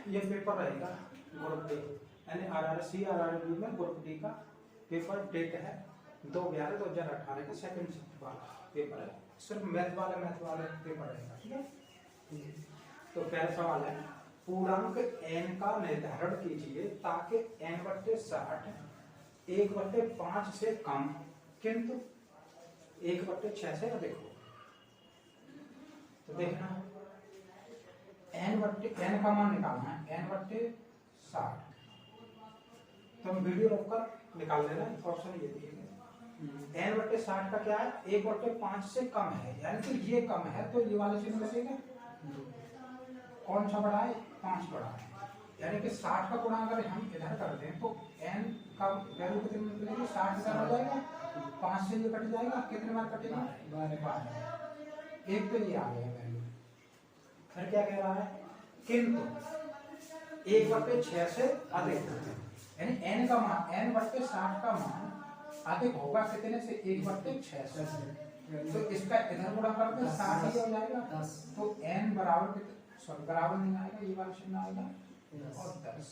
ये पेपर रहेगा group D यानी RRC RRB में ग्रुप डी का पेपर डेट है 2/11/2018 का सेकंड शिफ्ट वाला पेपर है। सिर्फ मैथ वाले पेपर रहेगा, ठीक है। तो पहला सवाल है पूर्णांक n का निर्धारण कीजिए ताकि n/60 1/5 से कम किंतु 1/6 से अधिक हो। तो देखना n का मान निकालना है n/60। तो हम वीडियो रोककर निकाल लेना, ऑप्शन ये दिए गए। n/60 का क्या है 1/5 से कम है, यानी कि ये कम है तो ये वाला चिन्ह लगेगा। कौन सा बड़ा है 5 बड़ा है, यानी कि 60 का गुणा अगर हम इधर कर दें तो n का वैल्यू कितनी निकलेगी 60 इधर हो जाएगा, 5 से ये कट जाएगा, कितने बार कटेगा 12। एक तो ये आ गया वैल्यू। फिर क्या कह रहा है किंतु 1/6 से अधिक, यानी n का मान n/60 का मान अधिक होगा कितने से 1/6 से। तो इसका इधर गुणा करते 60 ही हो जाएगा, तो n बराबर बराबर नहीं आएगा, ये वाला चिन्ह आएगा और 10।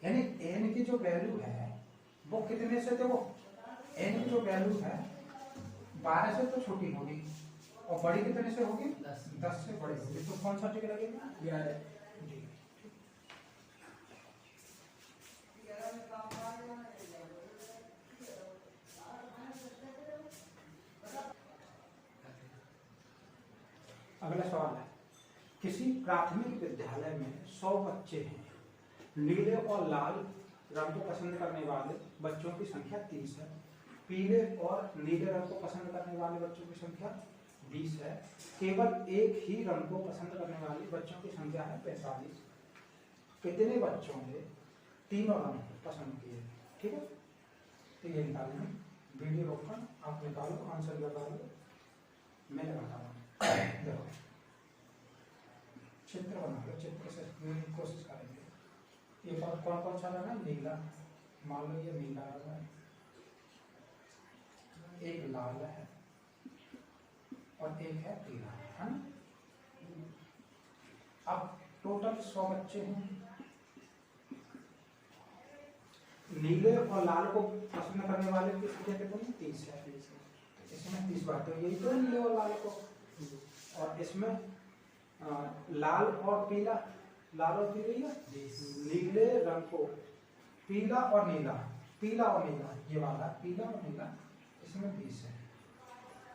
यानी n की जो वैल्यू है वो कितने से, देखो n की जो वैल्यू है 12 से तो छोटी होगी और बड़ी कितने से होगी 10 से बड़ी होगी। तो कौन सा टिक लगेगा 11। अगला सवाल है किसी प्राथमिक विद्यालय में 100 बच्चे हैं, नीले और लाल रंग को पसंद करने वाले बच्चों की संख्या 30 है, पीले और नीले रंग को पसंद करने वाले बच्चों की संख्या 20 है, केवल एक ही रंग को पसंद करने वाले बच्चों की संख्या है 45। कितने बच्चों ने तीनों रंग पसंद किए, ठीक है। तो ये निकालेंगे, वीडियो रोककर आप निकालो, आंसर लगा लो, मैं लगाता हूँ। देखो चित्र बना लो, चित्र से कोशिश करेंगे। एक और कौन कौन सा लगा नीला, मान लो ये नीला लगा है, एक लाल है और एक है पीला, है ना। अब टोटल 100 बच्चे हैं, नीले और लाल को पसंद करने वाले की संख्या कितनी 30 है, इसमें 30 बार तो यही तो नीले और लाल को, और इसमें लाल और पीला, लाल और पीला नीले रंग को पीला और नीला, ये वाला पीला और नीला, इसमें 20 है।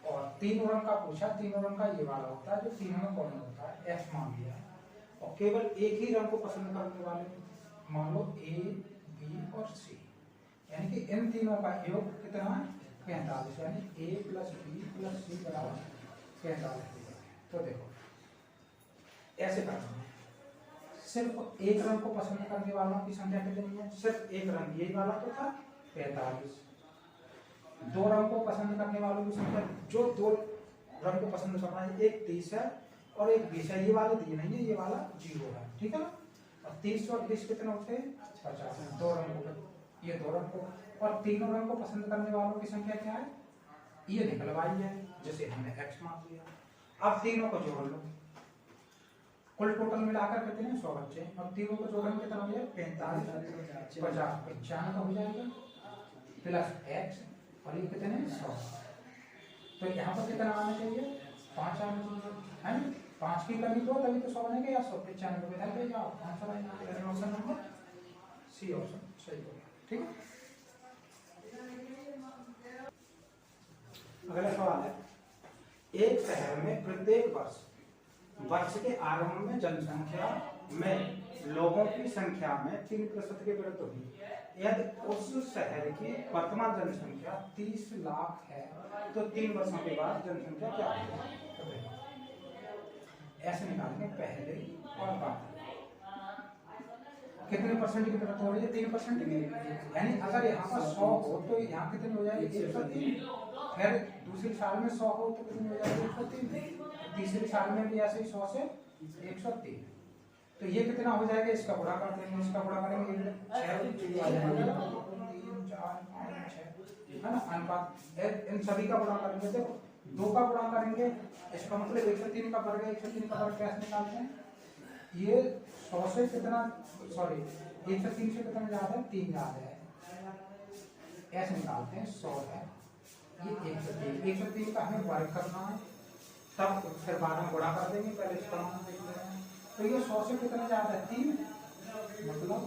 और तीनों रंग का पूछा, तीनों रंग का ये वाला होता है जो तीनों में कॉमन होता है, F मान लिया। और केवल एक ही रंग को पसंद करने वाले मान लो A, B और C, यानी कि इन तीनों का योग कितना है 45, यानी A + B + C = 45। तो देखो ऐसे करना है, सिर्फ एक रंग को पसंद करने वालों की संख्या कितनी है, सिर्फ एक रंग यही वाला तो था 45। दो रंग को पसंद करने वालों की संख्या, जो दो रंग को पसंद कर रहा है, एक 30 है और एक 20 है, ये वाले दिए नहीं है, ये वाला 0 है, ठीक है ना। और 30 और 20 कितने होते हैं 50। दो रंग को, ये दो रंग को, और तीनों रंग को पसंद करने वालों की संख्या क्या है, ये निकलवाई है, जैसे हमने x मान लिया। अब तीनों को जोड़ लो, कुल टोटल मिलाकर कितने 100 बच्चे, अब तीनों को जोड़ेंगे कितना हो जाएगा 45, 50, 95 हो जाएगा प्लस x, और ये कितने 100। तो यहाँ पर कितना आना चाहिए 5 आना चाहिए, है ना। 5 की कमी तो तभी तो 100 बनेगा, या 100 95 को इधर ले जाओ, 500 आएगा। ऑप्शन नंबर सी ऑप्शन सही हो गया, ठीक है। अगला सवाल है एक शहर में प्रत्येक वर्ष के आरंभ में जनसंख्या में लोगों की संख्या में 3% की वृद्धि हुई। यदि उस शहर की वर्तमान जनसंख्या 30 लाख है तो 3 वर्षों के बाद जनसंख्या क्या होगी। ऐसे निकालेंगे पहले और बाद, कितने परसेंट की वृद्धि हो रही है 3% की, यानी अगर यहाँ पर 100 हो तो यहाँ कितने हो जाएगी 103, फिर दूसरी साल में 100 हो तो कितने हो जाएगी 103, तीसरी साल में भी ऐसे ही 100 से 103। तो ये कितना हो जाएगा, इसका गुणा कर देंगे, इसका गुणा करेंगे 6 आ जाएगा, 3 4 5 6, है ना। अनुपात इन सभी का गुणा करेंगे, देखो 2 का गुणा करेंगे, इसका मतलब 103 का वर्ग है, 103 का वर्ग कैसे निकालते हैं ये 100 से कितना, सॉरी 103 से कितना ज्यादा है, 3 ज्यादा है, ऐसे निकालते हैं। 100 है, ये 103 का हमें वर्ग करना है, तब फिर बाद में गुणा कर देंगे, पहले इसका मान देख लेते हैं। तो ये 100 से कितना ज्यादा है, 3, मतलब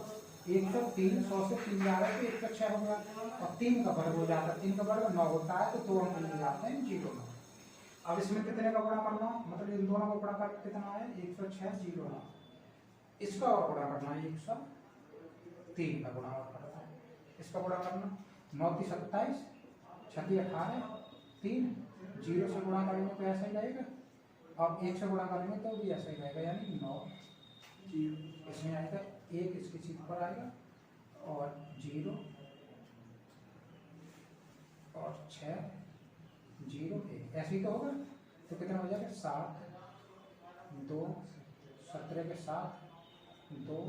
103, 100 से 3 ज्यादा है तो 106 हो गया, और 3 का वर्ग हो जाता है, 3 का वर्ग 9 होता है, तो 2 अंक मिल जाते हैं 0 9। अब इसमें कितने का गुणा करना, मतलब इन दोनों का गुणा करके कितना है, 106 0 9, इसका और गुणा करना है 103 का गुणा और करना है, इसका गुणा करना 9 3 27, 6 18, 3, 0 से गुणा करेंगे तो ऐसा ही रहेगा, अब 1 से गुणा करेंगे तो भी ऐसा ही रहेगा, यानी 9 0 इसमें आएगा, 1 इसकी सीट पर आएगा और 0 और 6 0 1, ऐसे ही तो होगा। तो कितना हो जाएगा, 7 2 17 के 7 2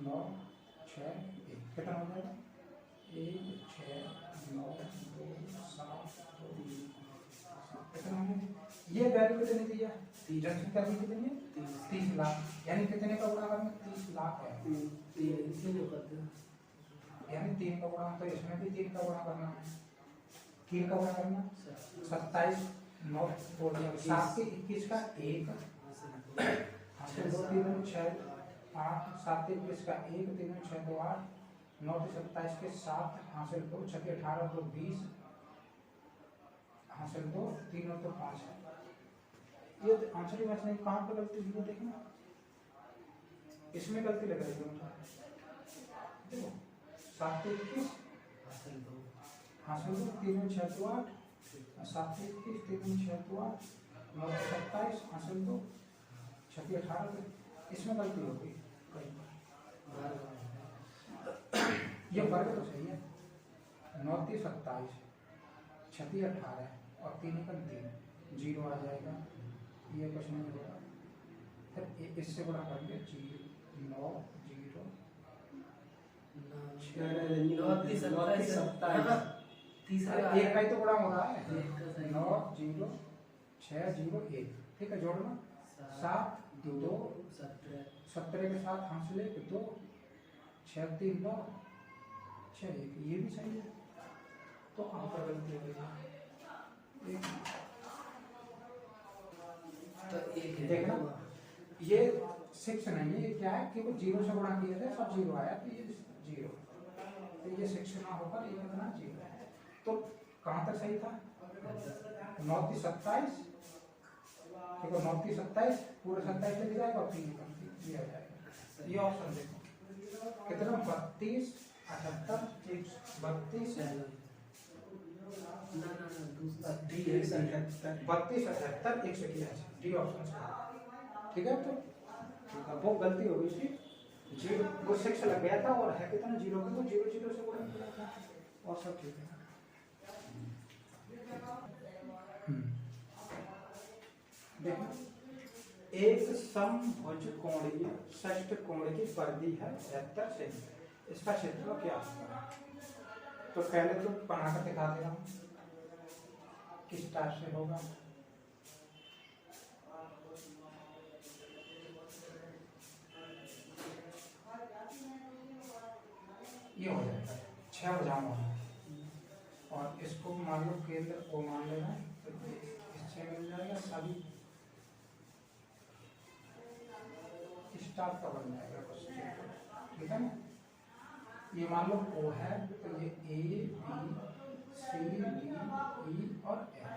9 6 1, कितना हो जाएगा, 1 6 9 2 7 2 कितना हो गया, ये वैल्यू कितनी दी है, जनसंख्या दी कितनी है, 30 लाख, यानी कितने का गुणा करेंगे, 30 लाख है, यानी 3 का गुणा, तो इसमें भी 3 का गुणा करना है, 3 का गुणा करना 27 9 7 के 21 का 1 हासिल 2 3 6 8 7 के 21 का 1 3 6 2 8 9 के 27 के 7 हासिल 2 6 के 18 2 20 हासिल 2 3 और 2 5 है। ये आंसर में से कहाँ पे गलती हुई देखना, इसमें गलती लग रही है मुझे, देखो 7 के 21 हासिल 2 3 6 2 8 7 के 21 3 6 2 8 9 के 27 हासिल 2 6 के 18, इसमें गलती हो गई, ये वर्ग तो सही है, 9 3 27 6 3 18 और 3 1 3 0 आ जाएगा, ये कुछ नहीं होगा, फिर इससे गुणा करेंगे 9 0 एक का ही तो गुणा हो रहा है, 9 0 6 0 1, ठीक है, जोड़ना 7 2 17 के साथ हासिल 1 2 6 3 9 6 1, ये भी सही है, तो कहाँ पर गलती हो गई, देखना ये 6 नहीं है, ये क्या है कि वो 0 से गुणा किया था, सब 0 आया, तो ये 0, तो ये 6 ना होकर ये कितना 0 है, तो कहाँ तक सही था, 9 3 27, देखो 9 3 27 पूरे 27 लग जाएगा और 3 ये आ जाएगा, ये ऑप्शन देखो कितना 32 78 32 181, डी ऑप्शन, ठीक है। तो वो गलती हो गई थी, 0 वो 6 लग गया था और है कितना 0 को, तो 0 0 से गुणा किया था और सब ठीक है। देखो एक समभुज कोणीय षष्ठकोण की परिधि है 73 सेंटीमीटर, इसका क्षेत्रफल क्या होगा, तो पहले तो बनाकर दिखा दे रहा हूँ किस टाइप से होगा, ये हो जाएगा 6 भुजाओं और इसको मान लो केंद्र को मान लेना, तो इससे मिल जाएगा, सभी स्टार का बन जाएगा कुछ, ठीक है ना, ये मान लो O है, तो ये A B C D E और F,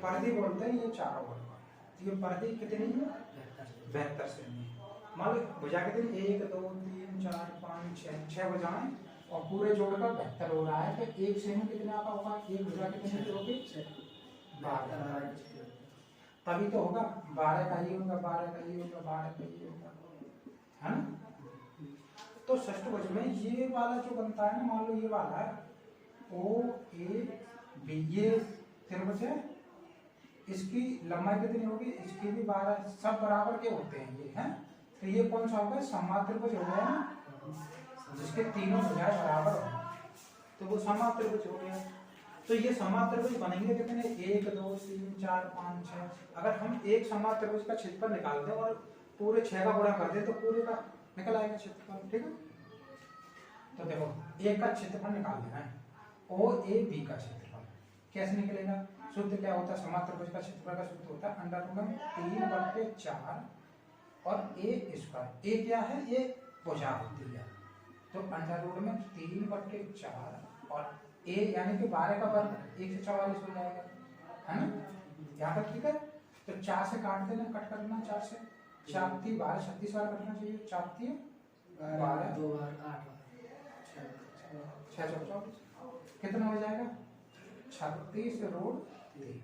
परिधि बोलते हैं ये चारों वर्ग, ये परिधि कितनी है 72 सेमी, मान लो भुजा कितनी 1 2 3 4 5 6 भुजाएं और पूरे जोड़कर 72 हो रहा है, तो 1 सेमी कितने का होगा, एक भुजा कितने की होगी 12, तभी तो होगा 12 का ही होगा, 12 का ही होगा, 12 का ही होगा, है ना। तो षष्ठभुज में ये वाला जो बनता है ना, मान लो ये वाला है O A B, ये त्रिभुज है, इसकी लंबाई कितनी होगी, इसकी भी 12, सब बराबर के होते हैं ये, हैं, तो ये कौन सा होगा, समबाहु त्रिभुज हो गया ना, जिसके तीनों भुजाएं बराबर हो, तो वो समबाहु त्रिभुज हो गया, तो ये समांतर त्रिभुज बनेंगे कितने, 1 2 3 4 5 6। अगर हम एक समांतर त्रिभुज का क्षेत्रफल निकालते हैं और पूरे 6 का गुणा करते हैं तो पूरे का निकल आएगा क्षेत्रफल, ठीक है। तो देखो एक का क्षेत्रफल निकाल लेना है, ओ ए बी का क्षेत्रफल कैसे निकलेगा, सूत्र क्या होता है, समांतर त्रिभुज का क्षेत्रफल का सूत्र होता है √3/4 और ए स्क्वायर। ए क्या है, ये भुजा होती है, तो √3/4 और ए यानी कि 12 का वर्ग 1 से 44 हो जाएगा, है ना। यहाँ पर ठीक है, तो 4 से काट देना, कट कर देना 4 से, 4 3 12 36 बार कटना चाहिए, 4 3 12 2 बार 8 6 24 कितना हो जाएगा 36√3।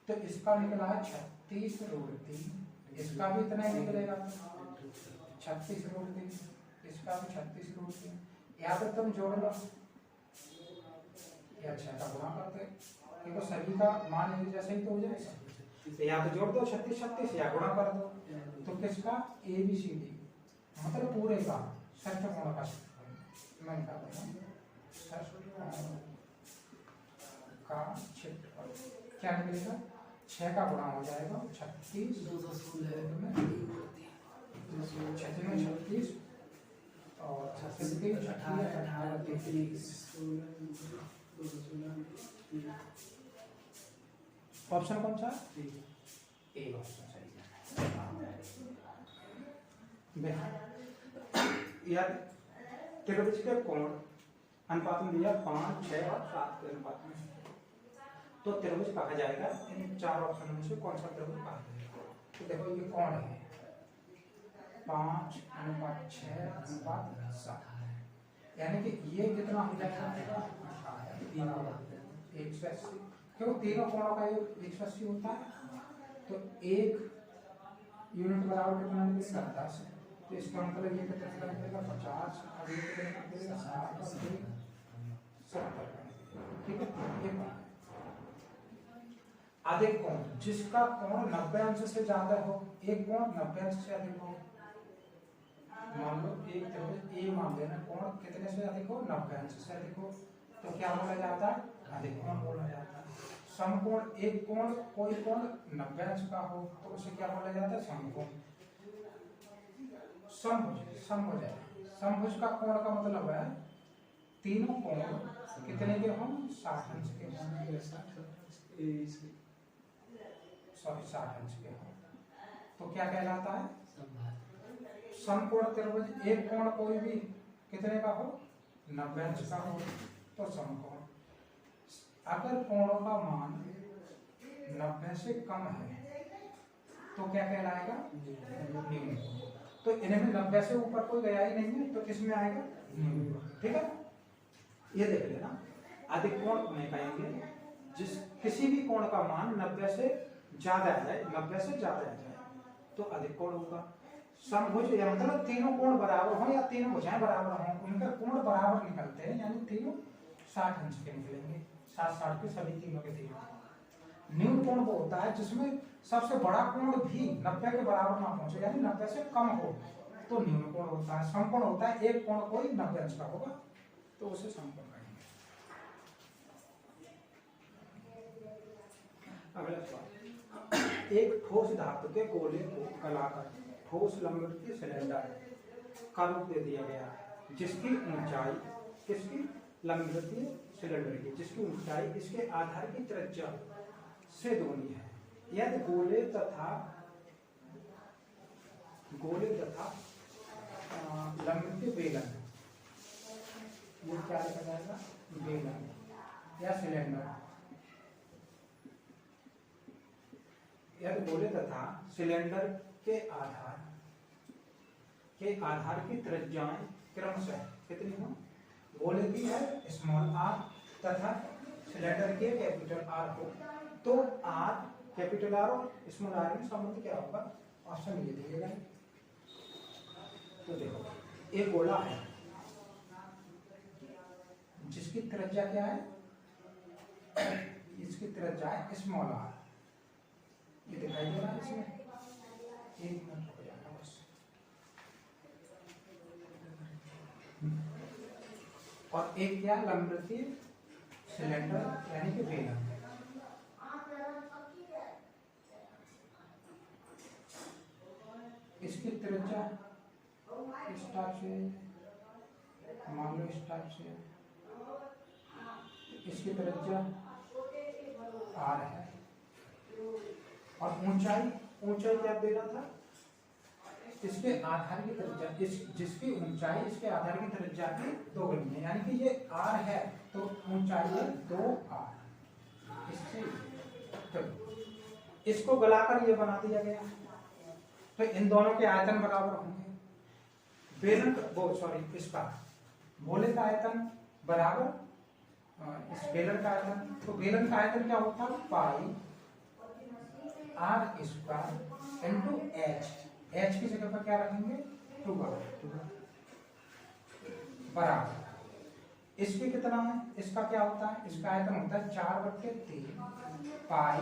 तो इसका निकला है 36√3, इसका भी इतना ही निकलेगा 36√3, इसका भी 36√3। यहाँ पे तुम जोड़ लो, या 6 का गुणा करते, देखो सभी का मान एक जैसे ही तो हो जाएगा, या तो जोड़ दो 36 36 या गुणा कर दो, तो किसका ABCD मतलब पूरे का षटकोण का क्षेत्रफल, मैं बता दूंगा का क्षेत्रफल क्या निकलेगा, 6 का गुणा हो जाएगा 36 में 36 और 36 18 33। ऑप्शन कौन सा, ए ऑप्शन सही है। या त्रिभुज के कोण अनुपात में दिया 5 6 और 7 के अनुपात में, तो त्रिभुज कहा जाएगा इन 4 ऑप्शन में से कौन सा त्रिभुज कहा जाएगा। तो देखो ये कौन है, 5:6:7, यानी कि ये कितना हो जाएगा 180, क्यों तीनों कोणों का योग 180 होता है, तो एक यूनिट बराबर कितना निकलेगा 10, तो इसका मतलब ये कितना निकलेगा 50, और ये कितना निकलेगा 70, ठीक है। अधिक कोण जिसका कोण 90 अंश से ज्यादा हो, एक कोण 90 अंश से अधिक हो, मान लो एक त्रिभुज ए मान लेना, कोण कितने से अधिक हो 90 अंश से अधिक हो, तो क्या बोला जाता है, अधिक कोण बोला जाता है। समकोण एक कोण कोई कोण 90 अंश का हो तो उसे क्या बोला जाता है, समकोण। समभुज समभुज समभुज का कोण का मतलब है तीनों कोण कितने के हों 60 अंश के हों, 60 अंश के हों, तो क्या कहलाता है समकोण त्रिभुज। एक कोण कोई भी कितने का हो 90 अंश का हो तो समकोण। अगर कोणों का मान 90 से कम है तो क्या कहलाएगा, न्यून। तो इनमें 90 से ऊपर कोई गया ही नहीं है, तो किसमें आएगा, न्यून, ठीक है। ये देख लेना, अधिक कोण में कहेंगे जिस किसी भी कोण का मान 90 से ज्यादा आ जाए, 90 से ज्यादा आ जाए तो अधिक कोण होगा। समभुज या मतलब तीनों कोण बराबर हो या तीनों भुजाएं बराबर हों, उनका कोण बराबर निकलते हैं, यानी तीनों 60 अंश के निकलेंगे, 60 के सभी तीनों के तीनों। न्यून कोण वो होता है जिसमें सबसे बड़ा कोण भी 90 के बराबर ना पहुंचे, यानी 90 से कम हो, तो न्यून कोण होता है। समकोण होता है एक कोण कोई 90 अंश का होगा तो उसे समकोण कहेंगे। अगला सवाल, एक ठोस धातु के गोले को गलाकर ठोस लंबवृत्तीय सिलेंडर का रूप दे दिया गया, जिसकी ऊंचाई किसकी लंबवृत्तीय सिलेंडर की, जिसकी ऊंचाई इसके आधार की त्रिज्या से दूनी है। यदि गोले तथा लंबवृत्तीय बेलन, ये क्या लिखा जाएगा, बेलन या सिलेंडर, यदि गोले तथा सिलेंडर के आधार की त्रिज्याएं क्रमशः कितनी हो, गोले की है स्मॉल आर तथा सिलेंडर के कैपिटल आर हो, तो आर कैपिटल आर और स्मॉल आर में संबंध क्या होगा, ऑप्शन ये दिएगा। तो देखो एक गोला है जिसकी त्रिज्या क्या है, इसकी त्रिज्या है स्मॉल आर, ये दिखाई दे रहा है इसमें, एक मिनट हो जाएगा बस। और एक क्या लंबवृत्तीय सिलेंडर यानी कि बेलन। इसकी त्रिज्या इस टाइप से, मान लो इस टाइप से, इसकी त्रिज्या r है और ऊंचाई क्या दे रहा था, इसके आधार की त्रिज्या, जिसकी ऊंचाई इसके आधार की त्रिज्या की 2 गुनी है, यानी कि ये r है तो ऊंचाई है 2r। इससे तो इसको गलाकर ये बना दिया गया, तो इन दोनों के आयतन बराबर होंगे। बेलन वो सॉरी इसका गोले का आयतन बराबर इस बेलन का आयतन, तो बेलन का आयतन क्या होता है, पाई r स्क्वायर इंटू h की जगह पर क्या रखेंगे 2r बराबर। इसके कितना है, इसका क्या होता है, इसका आयतन होता है 4/3 पाई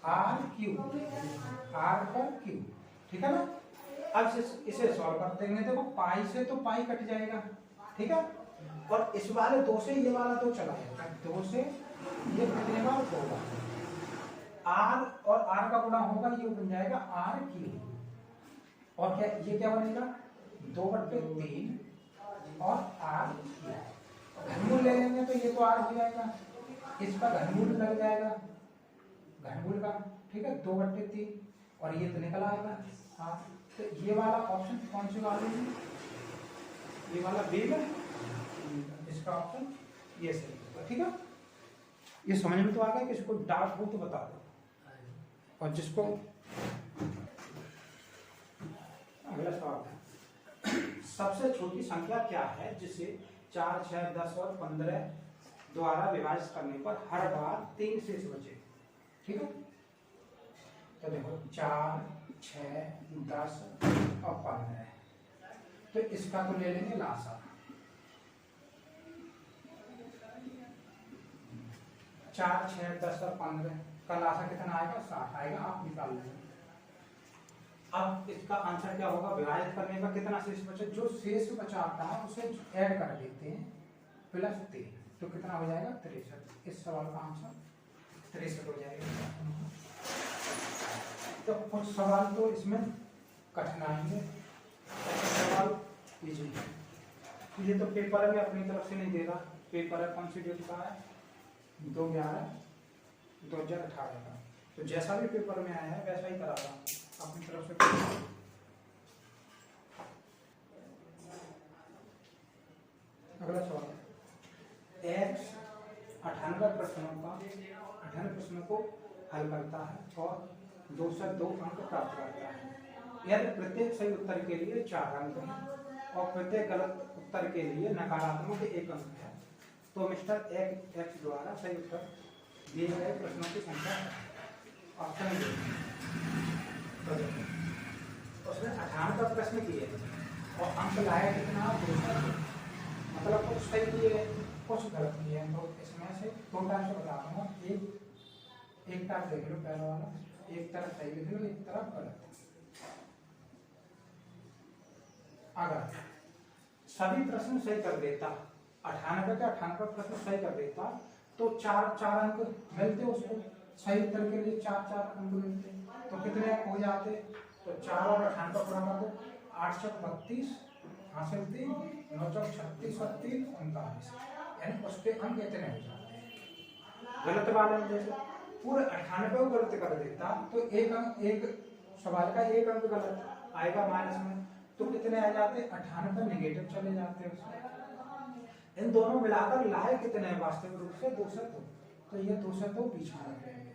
r क्यूब, r पर क्यूब, ठीक है ना। अब इसे सॉल्व कर देंगे, देखो पाई से तो पाई कट जाएगा, ठीक है, और इस वाले 2 से ये वाला 2 चला जाएगा, 2 से ये कितने बार 2 बार, r और r का गुणा होगा, ये बन जाएगा r क्यूब, और क्या ये क्या बनेगा 2/3 और r घनमूल ले लेंगे तो ये तो r हो जाएगा, इसका घनमूल लग जाएगा घनमूल का, ठीक है 2/3 और ये तो निकल आएगा r। तो ये वाला ऑप्शन कौन सी वाली है, ये वाला बी में, इसका ऑप्शन ये सही है, ठीक है। ये समझ में तो आ गया, किसी को डाउट हो तो बता दो, और जिसको अगला सवाल है, सबसे छोटी संख्या क्या है जिसे 4, 6, 10 और 15 द्वारा विभाजित करने पर हर बार 3 शेष बचे, ठीक है। तो देखो 4, 6, 10 और 15, तो इसका तो ले लेंगे लासा, 4, 6, 10 और 15 का लासा कितना आएगा 60 आएगा, आप निकाल लेंगे। अब इसका आंसर क्या होगा, विभाजित करने पर कितना शेष बचा, जो शेष बचाता है उसे ऐड कर देते हैं +3, तो कितना हो जाएगा 63। इस सवाल का आंसर 63 हो जाएगा। तो कुछ सवाल तो इसमें कठिनाई है, सवाल इजी, ये तो पेपर में अपनी तरफ से नहीं दे रहा, पेपर है कौन सी डेट का है 2/11/2018 का, तो जैसा भी पेपर में आया है वैसा ही करा था अपनी तरफ से। अगला सवाल, x 98 प्रश्नों को हल करता है और 2 से 2 अंक प्राप्त करता है। यदि प्रत्येक सही उत्तर के लिए 4 अंक है और प्रत्येक गलत उत्तर के लिए नकारात्मक 1 अंक है, तो मिस्टर x द्वारा सही उत्तर दिए गए प्रश्नों की संख्या ऑप्शन उसने 98 का प्रश्न किए और अंक लाया कितना 200, मतलब कुछ सही किए कुछ गलत किए, तो इसमें से 2 टाइप से बता दूंगा, एक टाइप देख लो पहला वाला, एक तरफ सही लिख लो एक तरफ गलत। अगर सभी प्रश्न सही कर देता, 98 के 98 प्रश्न सही कर देता, तो 4 अंक मिलते उसको, सही उत्तर के लिए 4 अंक मिलते, तो कितने हो जाते, तो 4 और 98 पूरा कर दो, 8 चौक 32 हासिल 3, 9 चौक 36 और 3 39, यानी उसके अंक इतने हो जाते। गलत वाले में जैसे पूरे 98 को गलत कर देता तो एक सवाल का 1 अंक गलत आएगा माइनस में, तो कितने आ जाते 98 नेगेटिव चले जाते उसमें। इन दोनों मिलाकर लाए कितने वास्तविक रूप से 202, तो ये 202 बीच में रख लेंगे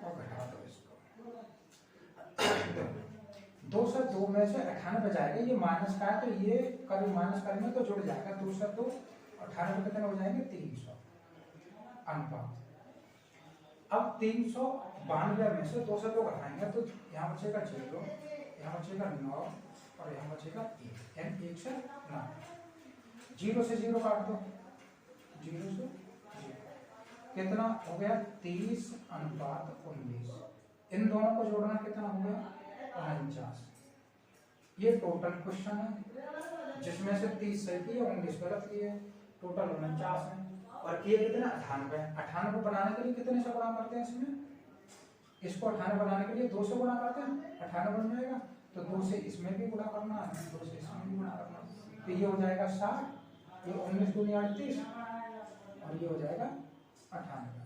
और घटा दो इसको। 202 में से 98 जाएगा, ये माइनस का है तो ये कभी माइनस करेंगे तो जुड़ जाएगा 202, 98 कितने हो जाएंगे 300 अनुपात। अब 392 में से 202 घटाएंगे तो यहाँ बचेगा 0, यहाँ बचेगा 9 और यहाँ बचेगा 1, यानी 1 से 9, 0 से 0 काट दो, 0 से 0 कितना हो गया 30 अनुपात 19, इन दोनों को जोड़ना कितना हो गया 49। ये टोटल क्वेश्चन है जिसमें से 30 सही किए 19 गलत किए, टोटल 49 है और किए कितने 98। 98 को बनाने के लिए कितने से गुणा करते हैं इसमें, इसको 98 बनाने के लिए 2 से गुणा करते हैं, 98 बन जाएगा। तो 2 से इसमें भी गुणा करना है, 2 से इसमें भी गुणा करना है, तो ये हो जाएगा 60, ये 19 दूनी 38 और ये हो जाएगा 98।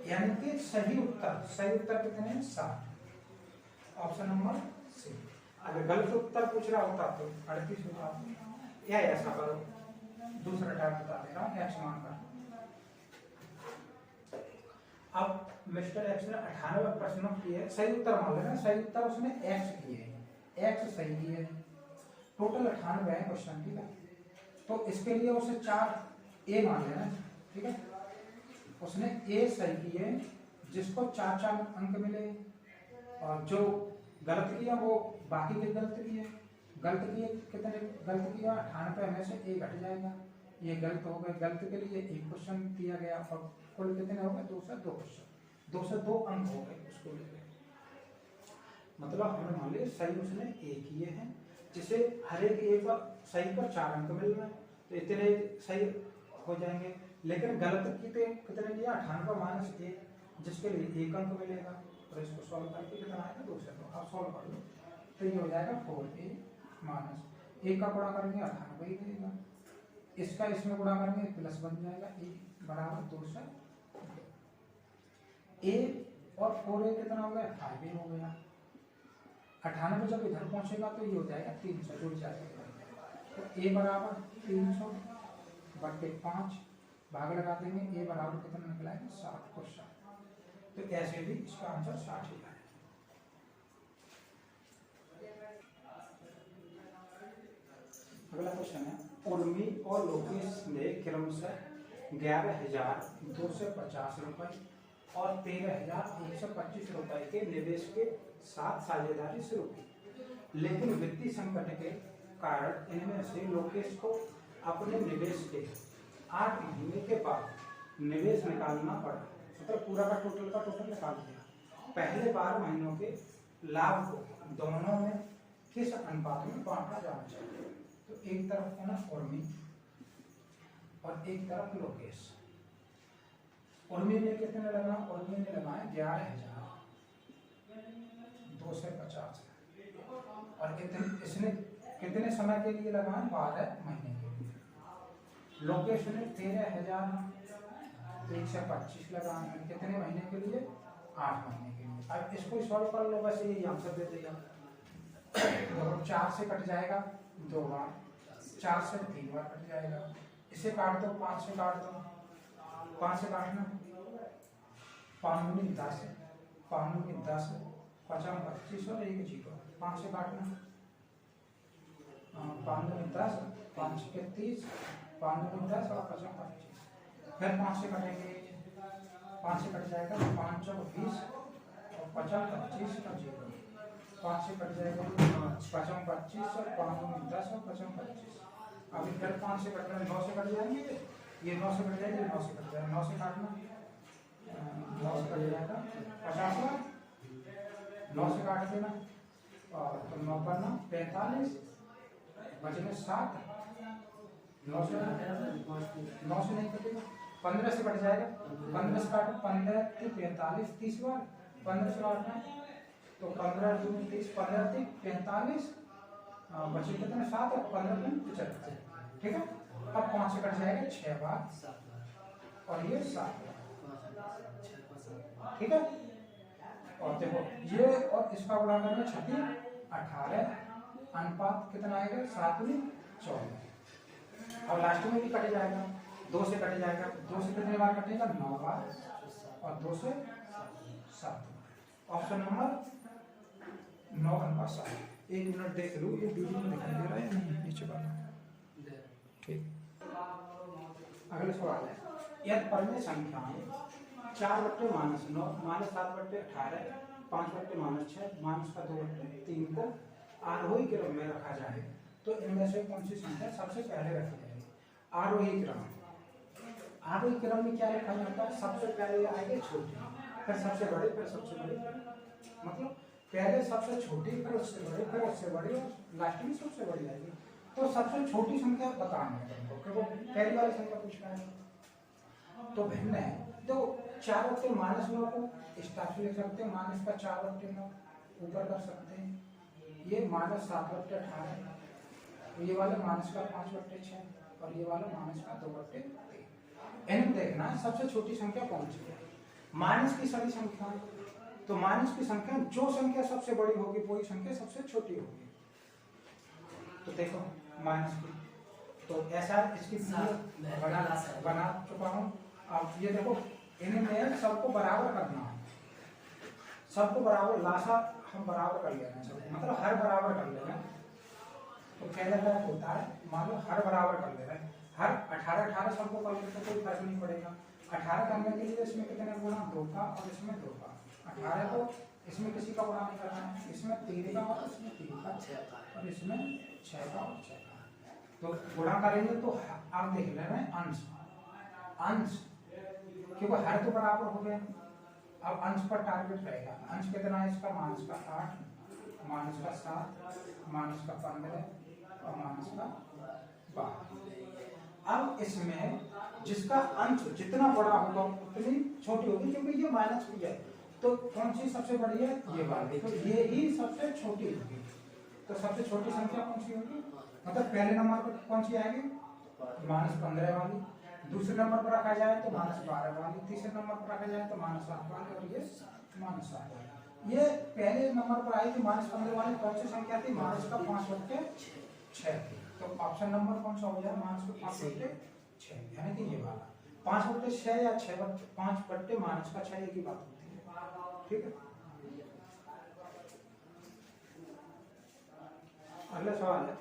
यानी कि सही उत्तर कितने हैं 60, ऑप्शन नंबर सी। अगर गलत उत्तर पूछ रहा होता तो 38 होता। या ऐसा करो, दूसरा टाइप बता दे रहा हूँ, एक्स मान कर। अब मिस्टर एक्स ने 98 प्रश्नों किए, सही उत्तर मान लेना, सही उत्तर उसने एक्स किए, एक्स सही है, टोटल 98 है क्वेश्चन, ठीक है। तो इसके लिए उसे 4 ए मान लेना, ठीक है। उसने ए सही किए जिसको 4 अंक मिले, और जो गलत किया वो बाकी के गलत किए। गलत किए कितने गलत किया, 98 में से ए घट जाएगा, ये गलत हो गए। गलत के लिए एक क्वेश्चन दिया गया और कुल कितने हो गए 2 से 2 क्वेश्चन, 2 से 2 अंक हो गए उसको लेकर। मतलब हमने मान लिया सही उसने ए किए हैं, जिसे हर एक ए पर सही पर 4 अंक मिल रहे हैं, तो इतने सही हो जाएंगे। लेकिन गलत कितने लिया 98 माइनस ए, जिसके लिए 1 अंक मिलेगा, और इसको सॉल्व करके कितना आएगा 2 से 2। आप सॉल्व कर लो तो ये हो जाएगा 4a माइनस ए का गुणा करेंगे 98 ही देगा, इसका इसमें गुणा करेंगे प्लस बन जाएगा ए बराबर 2 से 2। ए और 4a कितना हो गया 5a हो गया। 98 जब इधर पहुंचेगा तो ये हो जाएगा 300 जुड़ जाएगा। तो a बराबर 300 बटे 5 भाग लगा देंगे, a बराबर कितना निकला है 60 को 60। तो ऐसे भी इसका आंसर 60 ही है। अगला क्वेश्चन है, उर्मी और लोकेश ने क्रमशः 11,250 रुपए और 13,125 रुपए के निवेश के साथ साझेदारी शुरू की, लेकिन वित्तीय संकट के कारण इनमें से लोकेश को अपने निवेश के 8 महीने के बाद निवेश निकालना पड़ा। मतलब पूरा का टोटल निकाल दिया। पहले 12 महीनों के लाभ को दोनों में किस अनुपात में बांटा जाना चाहिए। तो एक तरफ है ना उर्मी और एक तरफ लोकेश। उर्मी ने कितने लगाया, उर्मी ने लगाया 11,250 और इसने कितने समय के लिए लगाया 12 महीने के लिए। लोकेश ने 13,125 लगाया कितने महीने के लिए 8 महीने के लिए। अब इसको सॉल्व कर लो, बस यही आंसर दे देगा। 4 से कट जाएगा 2 बार, 4 से 3 बार कट जाएगा। इसे काट दो, 5 से काट दो, 5 से काटना 5 दूनी 10, 5 दूनी 10, 5 25 और 1 0। 5 से काटना 5 दूनी 10, 5 के 30, 5 दूनी 10 और 5 25। फिर 5 से कटेंगे, 5 से कट जाएगा 5 चौक 20 और 50 25 का 0। 5 से कट जाएगा 5 25 और 5 दूनी 10 और 50 25। अभी फिर 5 से कटना 9 से कट जाएंगे, ये 9 से कट जाएगा, 9 से कट जाएगा, 9 से काटना 9 से कट जाएगा 50, 9 से काट देना और तो 9 पर 9 45 बचने 7, 9 से नहीं कटेगा, 15 से कट जाएगा, 15 से काटो 15 45 30 बार 15 से काटना तो 15 दूनी 30, 15 30 45 बचे कितने 7 और 15 75। ठीक है। अब 5 से कट जाएगा 6 बार और ये 7 बार। ठीक है। और देखो ये और इसका गुणा करेंगे 36 18 अनुपात कितना आएगा 7 में 14। और लास्ट में भी कट जाएगा, 2 से कट जाएगा, 2 से कितने बार कटेगा 9 बार और 2 से 7 बार। ऑप्शन नंबर 9 अनुपात 7। 1 मिनट देख लो, ये वीडियो में दिखाई दे रहा है नहीं नीचे वाला। ठीक। अगला सवाल है, यदि परिमेय संख्याएं 4/-9 -7/18 5/-6 -2/3 को आरोही क्रम में रखा जाए तो इनमें से कौन सी संख्या सबसे पहले रखी जाएगी। आरोही क्रम, आरोही क्रम में क्या रखा जाता है, सबसे पहले आएगी छोटी, फिर सबसे बड़ी, फिर सबसे बड़ी, मतलब पहले सबसे छोटी, फिर उससे बड़ी, फिर उससे बड़ी और लास्ट में सबसे बड़ी आएगी। तो सबसे छोटी संख्या बतानी है तुमको, क्योंकि पहली वाली संख्या पूछ रहा है। तो भिन्न है, तो 4/-9 को स्टार से लिख सकते हैं, माइनस का 4/9 ऊपर कर सकते हैं, ये -7/18, ये वाला माइनस का 5/6 और ये वाला माइनस का 2/3। इन्हें देखना है सबसे छोटी संख्या कौन सी है। माइनस की सभी संख्या, तो माइनस की संख्या जो संख्या सबसे बड़ी होगी वही संख्या सबसे छोटी होगी। तो देखो माइनस की, तो ऐसा इसकी बना चुका हूँ। अब ये देखो इनमें सबको बराबर करना है, सबको बराबर लासा हम बराबर कर लेना, सबको मतलब हर बराबर कर लेना। तो पहले क्या होता है, मान लो हर बराबर कर ले रहे हैं, हर 18 सबको कर ले तो कोई फर्क नहीं पड़ेगा। 18 करने के लिए इसमें कितने गुणा, 2 का और इसमें 2 का। 18 को इसमें किसी का गुणा नहीं करना है, इसमें 3 का और इसमें 3 का, 6 का और इसमें 6 का और 6 का। तो गुणा करेंगे तो आप देख ले रहे हैं अंश, अंश क्योंकि हर तो बराबर हो गया। अब अंश पर टारगेट रहेगा, अंश कितना है इसका, माइनस का 8, माइनस का 7, माइनस का 15 और माइनस का 12। अब इसमें जिसका अंश जितना बड़ा होगा उतनी छोटी होगी, क्योंकि ये माइनस की है। तो कौन सी सबसे बड़ी है, ये वाली, तो ये ही सबसे छोटी होगी। तो सबसे छोटी संख्या कौन सी होगी, मतलब पहले नंबर पर कौन सी आएगी, -15 वाली। दूसरे नंबर पर रखा जाए तो -12 वाली, तीसरे नंबर पर रखा जाए तो -7 वाली और ये -7 वाली। ये पहले नंबर पर आई थी -15 वाली, कौन सी संख्या थी, माइनस का 5/6 थी। तो ऑप्शन नंबर कौन सा हो जाए, -5/6, यानी कि ये वाला 5/6 या 5/-6 एक ही बात होती है। ठीक है, अगला सवाल है,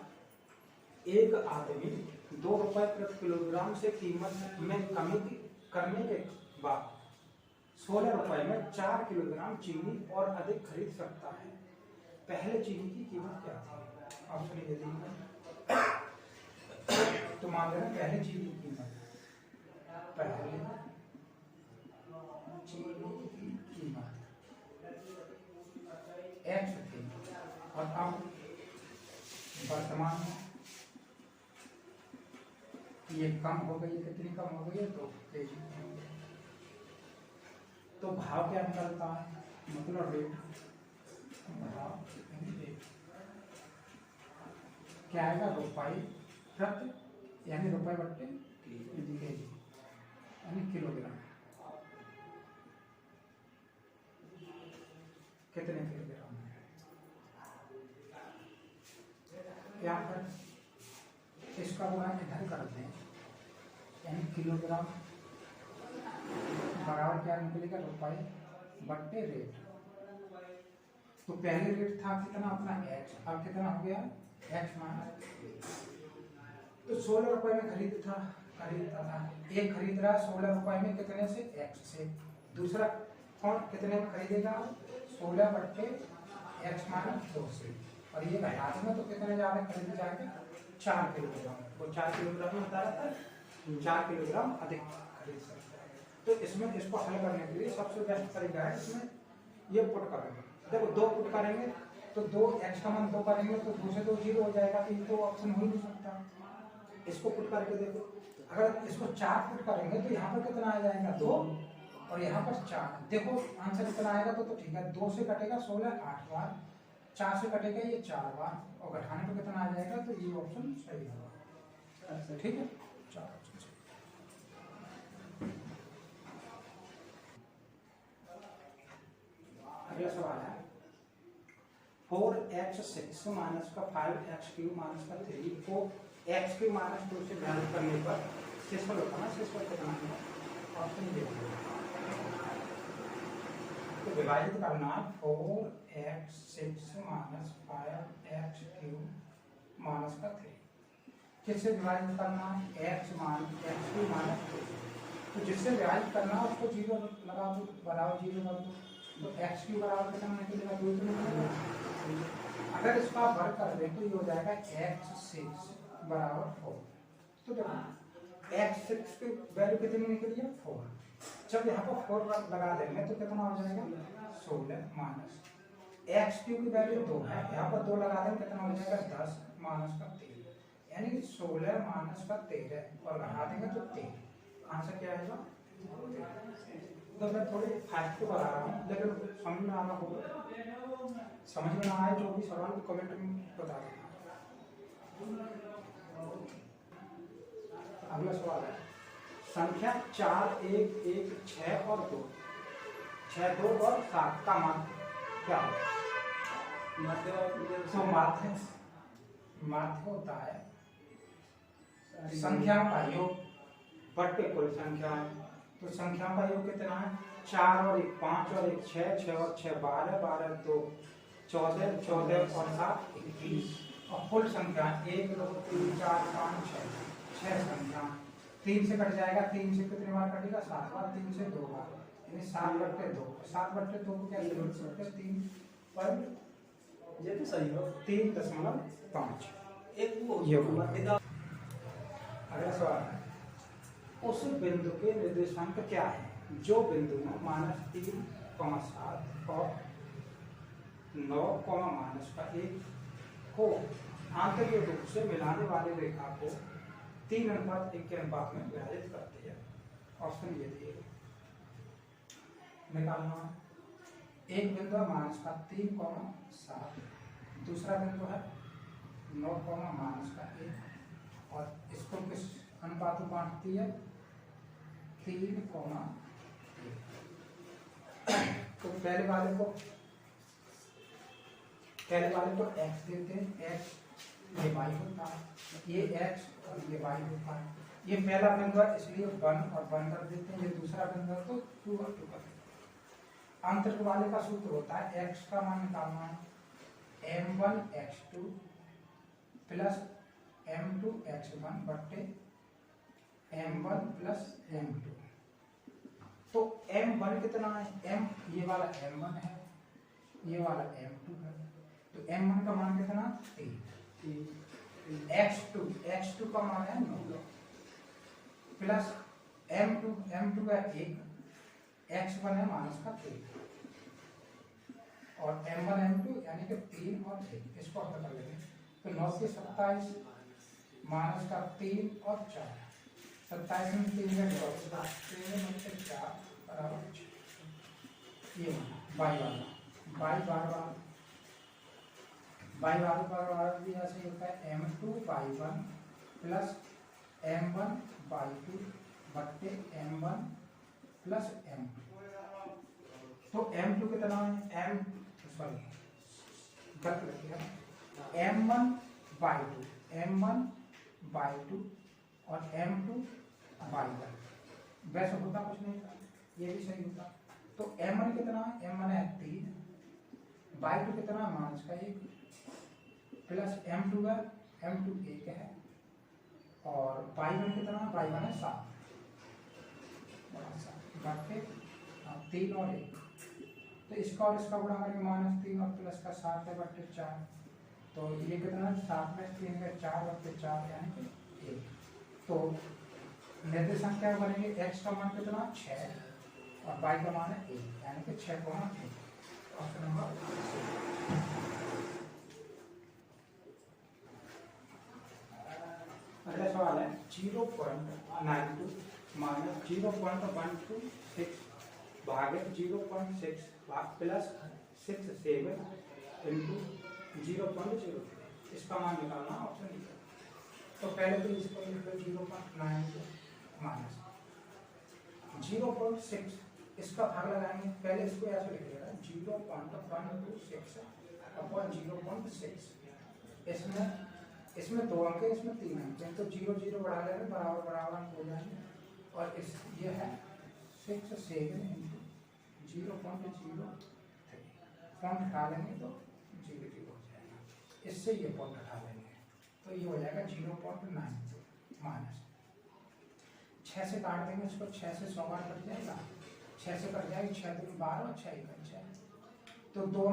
एक आदमी 2 रुपए प्रति किलोग्राम से कीमत में कमी करने के बाद 16 रुपए में 4 किलोग्राम चीनी और अधिक खरीद सकता है। पहले चीनी की कीमत क्या थी, ऑप्शन ये देंगे। तो मान लेना पहले चीनी की कीमत, पहले चीनी की कीमत X थी और अब वर्तमान में ये कम हो गई है, कितनी कम हो गई है, 2 kg। तो भाव क्या निकलता है, मतलब रेट, भाव रेट क्या आएगा, रुपये प्रति, यानी रुपये बट्टे केजी, यानी किलोग्राम, कितने किलोग्राम है। यहाँ पर इसका गुणा इधर करते हैं, यानी किलोग्राम बराबर क्या निकलेगा, रुपये बट्टे रेट। तो पहले रेट था कितना अपना x, अब कितना हो गया x माइनस। तो 16 रुपए में खरीदता था, एक खरीद रहा है 16 रुपए में, कितने से, x से। दूसरा कौन कितने में खरीदेगा, 16/x माइनस 2 से। और ये घटा देंगे तो कितने ज्यादा खरीदे जाएंगे, 4 किलोग्राम। वो 4 किलोग्राम में बता रहा था, 4 किलोग्राम अधिक खरीद सकता है। तो इसमें इसको हल करने के लिए सबसे बेस्ट तरीका है, इसमें ये पुट करेंगे। देखो 2 पुट करेंगे तो 2x का मान 2 करेंगे तो 2 से 2 0 हो जाएगा, तो ये तो ऑप्शन हो ही नहीं सकता। इसको पुट करके देखो, अगर इसको 4 पुट करेंगे तो यहाँ पर कितना आ जाएगा, 2 और यहाँ पर 4। देखो आंसर कितना आएगा, तो ठीक है, 2 से कटेगा 16 8 बार, 4 से कटेगा ये 4 बार, और घटाने पर कितना आ जाएगा, तो ये ऑप्शन सही होगा। ठीक है, 4 ऑप्शन सही। अगला सवाल है, 4x6 माइनस का 5x³ माइनस का 3 को x³ माइनस 2 से विभाजित करने पर शेषफल होता है, शेषफल कितना है, ऑप्शन देखिए। तो विभाजित करना 4x6 माइनस 5x³ माइनस का 3, किससे विभाजित करना, x³ माइनस 2। तो जिससे विभाजित करना उसको 0 लगा दो, बराबर 0 कर दो, तो x³ बराबर कितना निकलेगा, 2 तो निकलेगा। अगर इसका वर्ग कर दें तो ये हो जाएगा x6 बराबर 4। तो देखो x6 की वैल्यू कितनी निकली है, 4। जब यहाँ पर 4 लगा देंगे तो कितना हो जाएगा, 16 माइनस x³ की वैल्यू 2 है, यहाँ पर 2 लगा देंगे कितना हो जाएगा, 10 माइनस का 3। यानी कि 16 माइनस का 13 और घटा देंगे तो 13, आंसर क्या आएगा? तो मैं थोड़ी फास्ट को बता रहा हूँ लेकिन समझ में आना होगा, समझ में ना आए जो भी सवाल को कमेंट में बता देना। अगला सवाल है संख्या 4 1 1 6 और 2 6 2 और 7 का मान क्या है? तो माध्य होता है संख्याओं का योग बट्टे कुल संख्या है। तो संख्याओं का योग कितना है? 4 और 1 5 और 1 6 6 और 6 12 12 2 14 14 और 7 21 और कुल संख्या 1 2 3 4 5 6 संख्या। 3 से कट जाएगा, 3 से कितने बार कटेगा? 7 बार, 3 से 2 बार, यानी 7/2। 7/2 को कैसे लिख सकते हैं? 3 पर ये तो सही हो 3.5 एक वो ये होगा। अगला सवाल है उस बिंदु के निर्देशांक क्या है जो बिंदु -3, 7 और 9, -1 को आंतरिक रूप से मिलाने वाली रेखा को 3:1 के अनुपात में विभाजित करती है। ऑप्शन ये दिए निकालना। एक बिंदु है -3, 7, दूसरा बिंदु है 9, -1 और इसको किस अनुपात में बांटती है? 3, 1। तो पहले वाले को x देते हैं, x ये y होता है, ये x और ये y होता है। ये पहला बिंदु है इसलिए 1 और 1 कर देते हैं, ये दूसरा बिंदु है तो 2 और 2 कर देते हैं। अंतरिक्ष वाले का सूत्र होता है x का मान निकालना है m1 x2 plus m2 x1 बट्टे m1 प्लस m2। तो m1 कितना है? m ये वाला m1 है, ये वाला m2 है, तो m1 का मान कितना? 3। x2 का मान है 9 प्लस m2 का 1, x1 है -3 और m1 m2 यानी कि 3 और 1, इसको हल कर लेंगे तो 9 के 27 -3 और 4, 27 में 3 का 4 बराबर 6। ये बाई बार भी ऐसे होता है m2/1 प्लस m1/2 बट्टे m1 प्लस m2। तो m2 कितना है? m1/2 और m2/1 वैसे होता कुछ नहीं था, ये भी सही होता। तो m1 कितना है? m1 है 3/2 कितना? -1 प्लस m2 है, m2 1 है और y1 कितना? y1 है 7 बट्टे 3 और 1। तो इसका और इसका गुणा करके -3 और प्लस का 7 है बट्टे 4। तो ये कितना है? 7 में 3 में 4 बट्टे 4 यानी कि 1। तो निर्देशांक क्या बनेंगे? x का मान कितना? 6 और y का मान है 1 यानी कि 6, 1। Option number. अगला सवाल है 0.92 -0.126 भागित 0.6 प्लस 67 इंटू 0.03 इसका मान निकालना। Option D. तो पहले तो इसको लिखो 0.92 माइनस 0.6, इसका भाग लगाएंगे। पहले इसको ऐसे लिखिएगा 0.126 अपॉन 0.6। इसमें 2 अंक है, इसमें 3 अंक है, तो 0 0 बढ़ा लेंगे, बराबर बराबर अंक हो जाएंगे। और इस ये है 67 इंटू 0.03 पॉइंट हटा लेंगे तो 0 0 हो जाएगा। इससे ये पॉइंट हटा लेंगे तो ये हो जाएगा 0.92 माइनस 6 से काट देंगे इसको, 6 से 100 बार कट जाएगा, 6 से कट जाएगा 6 दूनी 12 और 6 1 6। तो 2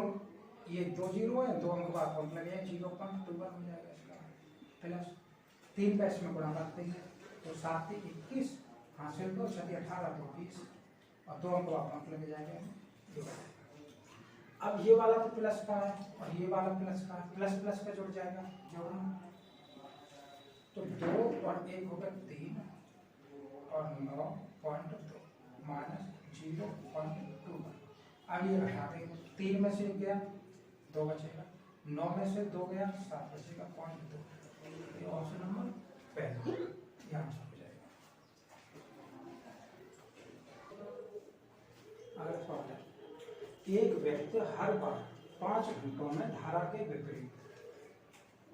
ये 2 0 है, 2 अंक बाद पॉइंट लगेगा 0.21 हो जाएगा इसका। प्लस 3 का इसमें गुणा करते हैं तो 7 से 21 हासिल 2 7 18 तो 20 और 2 अंक बाद पॉइंट लगे जाएगा। अब ये वाला तो प्लस का है और ये वाला प्लस का, प्लस प्लस का जुड़ जाएगा, जोड़ना तो 2 और 1 हो गया 3 और 9.2 माइनस 0.2। अब ये घटा देंगे, 3 में से 1 गया 2 बचेगा, 9 में से 2 गया 7 बचेगा 0.2। ये ऑप्शन नंबर पहला ये आंसर हो जाएगा। अगला सवाल है, एक व्यक्ति हर बार 5 घंटों में धारा के विपरीत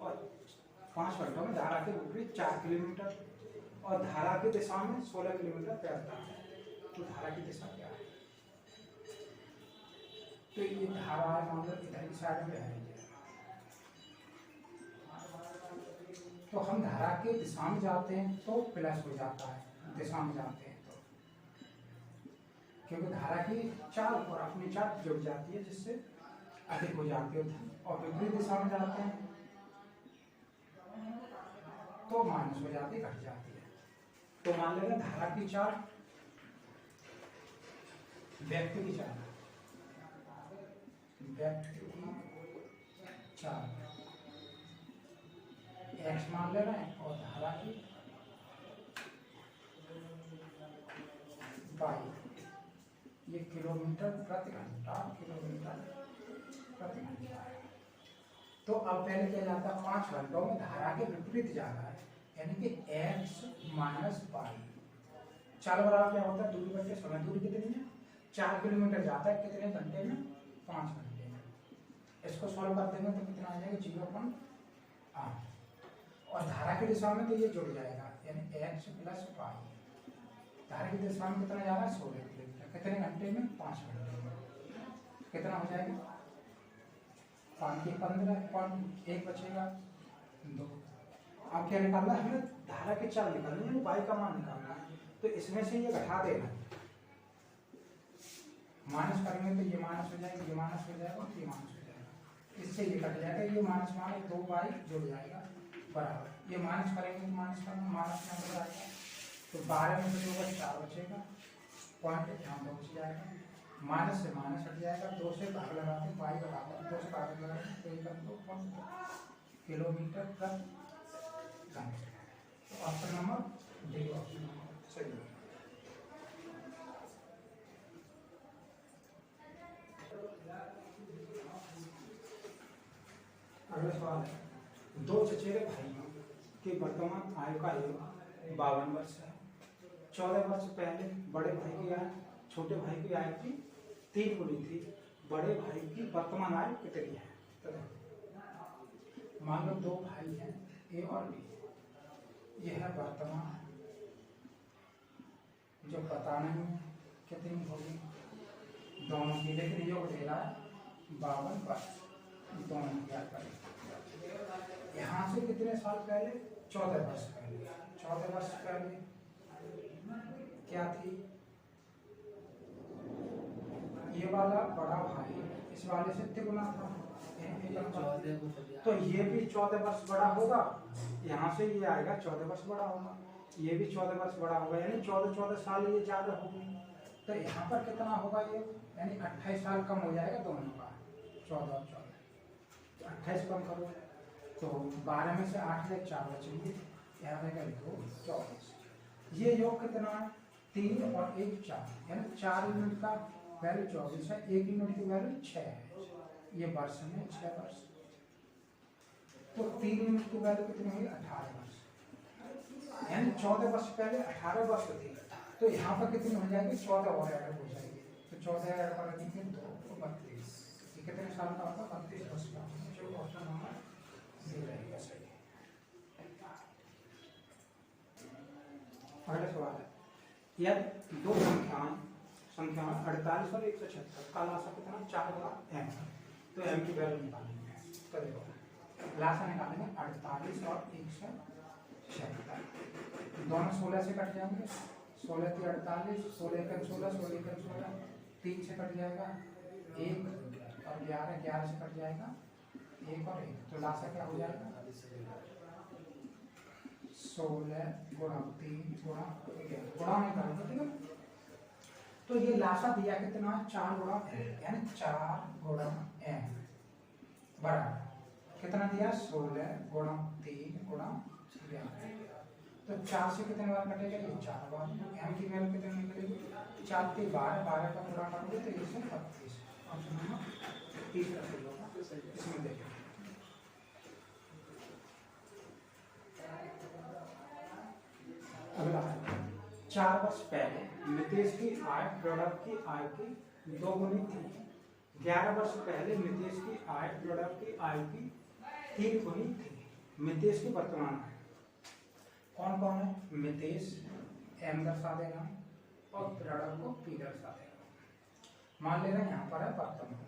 और 5 घंटों में धारा के विपरीत 4 किलोमीटर और धारा की दिशा में 16 किलोमीटर तैरता है, तो धारा की दिशा क्या है? तो ये धारा है, मान लो इधर की साइड में है, तो हम धारा के दिशा में जाते हैं तो प्लस हो जाता है, दिशा में जाते हैं तो, क्योंकि धारा की चाल और अपनी चाल जुड़ जाती है जिससे अधिक हो जाती है, और विपरीत दिशा में जाते हैं तो माइनस हो जाती है, घट जाती है। तो मान लेंगे धारा की चाल व्यक्ति की चाल, व्यक्ति की चाल x मान ले रहे हैं और धारा की y, ये किलोमीटर प्रति घंटा, किलोमीटर प्रति घंटा है। तो अब पहले क्या जाता है, 5 घंटों में धारा के विपरीत जा रहा है, यानी कि x माइनस y। चाल बराबर क्या होता है, दूरी बटे समय। दूरी कितनी है, 4 किलोमीटर जाता है, कितने घंटे में, 5 घंटे में। इसको सॉल्व कर देंगे तो कितना आ जाएगा, 0.8। और धारा की दिशा में तो ये जुड़ जाएगा, यानी x प्लस y। धारा की दिशा में कितना जा रहा है, 16 किलोमीटर, कितने घंटे में, 5 घंटे में। कितना हो जाएगा, 5 के 15, 1 बचेगा 2। अब क्या निकालना है, हमें धारा की चाल निकालनी है, y का मान निकालना है। तो इसमें से ये घटा देना, माइनस करेंगे तो ये माइनस हो जाएगा, ये माइनस हो जाएगा और ये माइनस हो जाएगा, इससे ये कट जाएगा, ये माइनस माइनस 2y जुड़ जाएगा बराबर, ये माइनस करेंगे तो माइनस करना, माइनस में हो जाएगा, तो 12 में से 2 का 4 बचेगा, पॉइंट यहाँ 2 बच जाएगा, माइनस से माइनस हट जाएगा, 2 से भाग लगाते हैं, y बराबर 2 से भाग लगाते हैं, तो 1 किलोमीटर प्रति घंटे। तो option number D option number सही है। अगला सवाल है, 2 चचेरे भाइयों की वर्तमान आयु का योग 52 वर्ष है। 14 वर्ष पहले बड़े भाई की आयु छोटे भाई की आयु की 3 गुनी थी। बड़े भाई की वर्तमान आयु कितनी है? तो मान लो 2 भाई हैं, ए और बी, यह है वर्तमान, जो पता नहीं कितनी होगी दोनों की, लेकिन योग दे रहा है 52 वर्ष, दोनों की याद करें। यहाँ से कितने साल पहले, 14 वर्ष पहले, 14 वर्ष पहले क्या थी, ये वाला बड़ा भाई इस वाले से तिगुना था, तो ये भी 14 वर्ष बड़ा होगा, यहाँ से ये आएगा 14 वर्ष बड़ा होगा, ये भी 14 वर्ष बड़ा होगा, यानी 14 साल ये ज्यादा होगी। तो यहाँ पर कितना होगा ये, यानी 28 साल कम हो जाएगा दोनों का, 14 और 14, 28 कम करो तो 12 में से 8 से 4 बचेंगे, यहाँ रहेगा 2, 24। ये योग कितना है, 3 और 1 4, यानी 4 यूनिट का वैल्यू 24 है, 1 यूनिट की वैल्यू 6 है, ये वर्ष में 6 वर्ष, तो 3 यूनिट की वैल्यू कितनी होगी, 18 वर्ष, यानी 14 वर्ष पहले 18 वर्ष थी, तो यहाँ पर कितनी हो जाएगी, 14 और ऐड हो जाएगी, तो 14 ऐड कर देंगे 2 तो 32, ये कितने साल का होगा, 32 वर्ष का, जो ऑप्शन नंबर डी रहेगा सही। अगला सवाल है, यदि 2 संख्या 48 और 176 का लासा कितना, 4 गुना m, तो m की वैल्यू निकालेंगे, तो देखो लासा निकालेंगे 48 और 176, दोनों 16 से कट जाएंगे, 16 की 48, 16 का 16, 16 का 16, 3 से कट जाएगा 1 और 11, 11 से कट जाएगा 1 और 1, तो लासा क्या हो जाएगा, 16 गुणा 3 गुणा 11, गुणा नहीं करेंगे, ठीक है। तो ये लासा दिया कितना, 4 गुणा m, यानी 4 गुणा m बराबर कितना दिया, 16 गुणा 3 गुणा यहाँ पे। तो 4 से कितने बार कटेगा, ये 4 बार। m की वैल्यू कितनी निकलेगी, 4 के 12, 12 का पूरा करोगे तो ये 32। ऑप्शन नंबर 30 का सही होगा। इसमें देखिए अगला है 4 वर्ष पहले नितेश की आय प्रोडक्ट की आय की 2 गुनी थी। 11 वर्ष पहले नितेश की आय प्रोडक्ट की आय की 3 गुनी थी। नितेश की वर्तमान आय कौन कौन है, नितेश m दर्शा देना और प्रोडक्ट को p दर्शा देना। मान लेना यहाँ पर है वर्तमान,